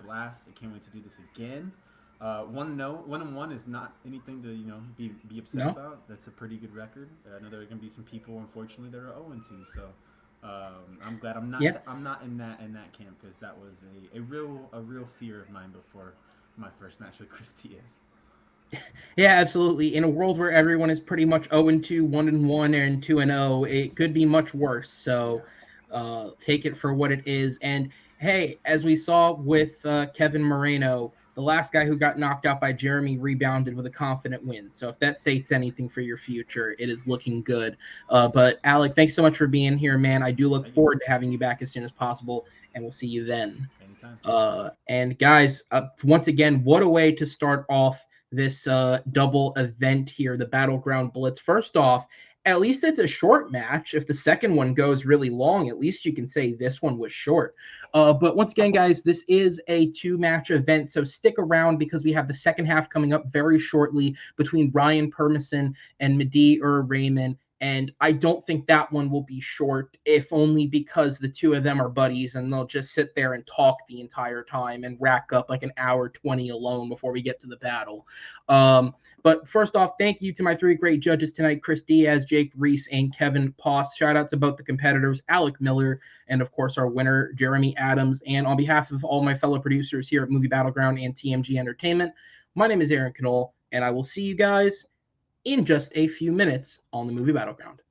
blast. I can't wait to do this again. 1-1 is not anything to be upset about. That's a pretty good record. I know there are gonna be some people, unfortunately, that are 0-2. So I'm glad I'm not in that camp because that was a real fear of mine before my first match with Chris Diaz. Yeah, absolutely. In a world where everyone is pretty much 0-2, 1-1, and 2-0, it could be much worse. So. Take it for what it is. And hey, as we saw with Kevin Moreno, the last guy who got knocked out by Jeremy rebounded with a confident win. So if that states anything for your future, it is looking good. But Alec, thanks so much for being here, man. I do look forward to having you back as soon as possible, and we'll see you then. Anytime. And guys, once again, what a way to start off this double event here, the Battleground Blitz. First off, at least it's a short match. If the second one goes really long, at least you can say this one was short. But once again, guys, this is a 2-match event, so stick around because we have the second half coming up very shortly between Ryan Permison and Mehdi Raymond. And I don't think that one will be short, if only because the two of them are buddies and they'll just sit there and talk the entire time and rack up like an hour 20 alone before we get to the battle. But first off, thank you to my three great judges tonight, Chris Diaz, Jake Reese, and Kevin Poss. Shout out to both the competitors, Alec Miller, and of course our winner, Jeremy Adams. And on behalf of all my fellow producers here at Movie Battleground and TMG Entertainment, my name is Aaron Knoll, and I will see you guys in just a few minutes on the Movie Battleground.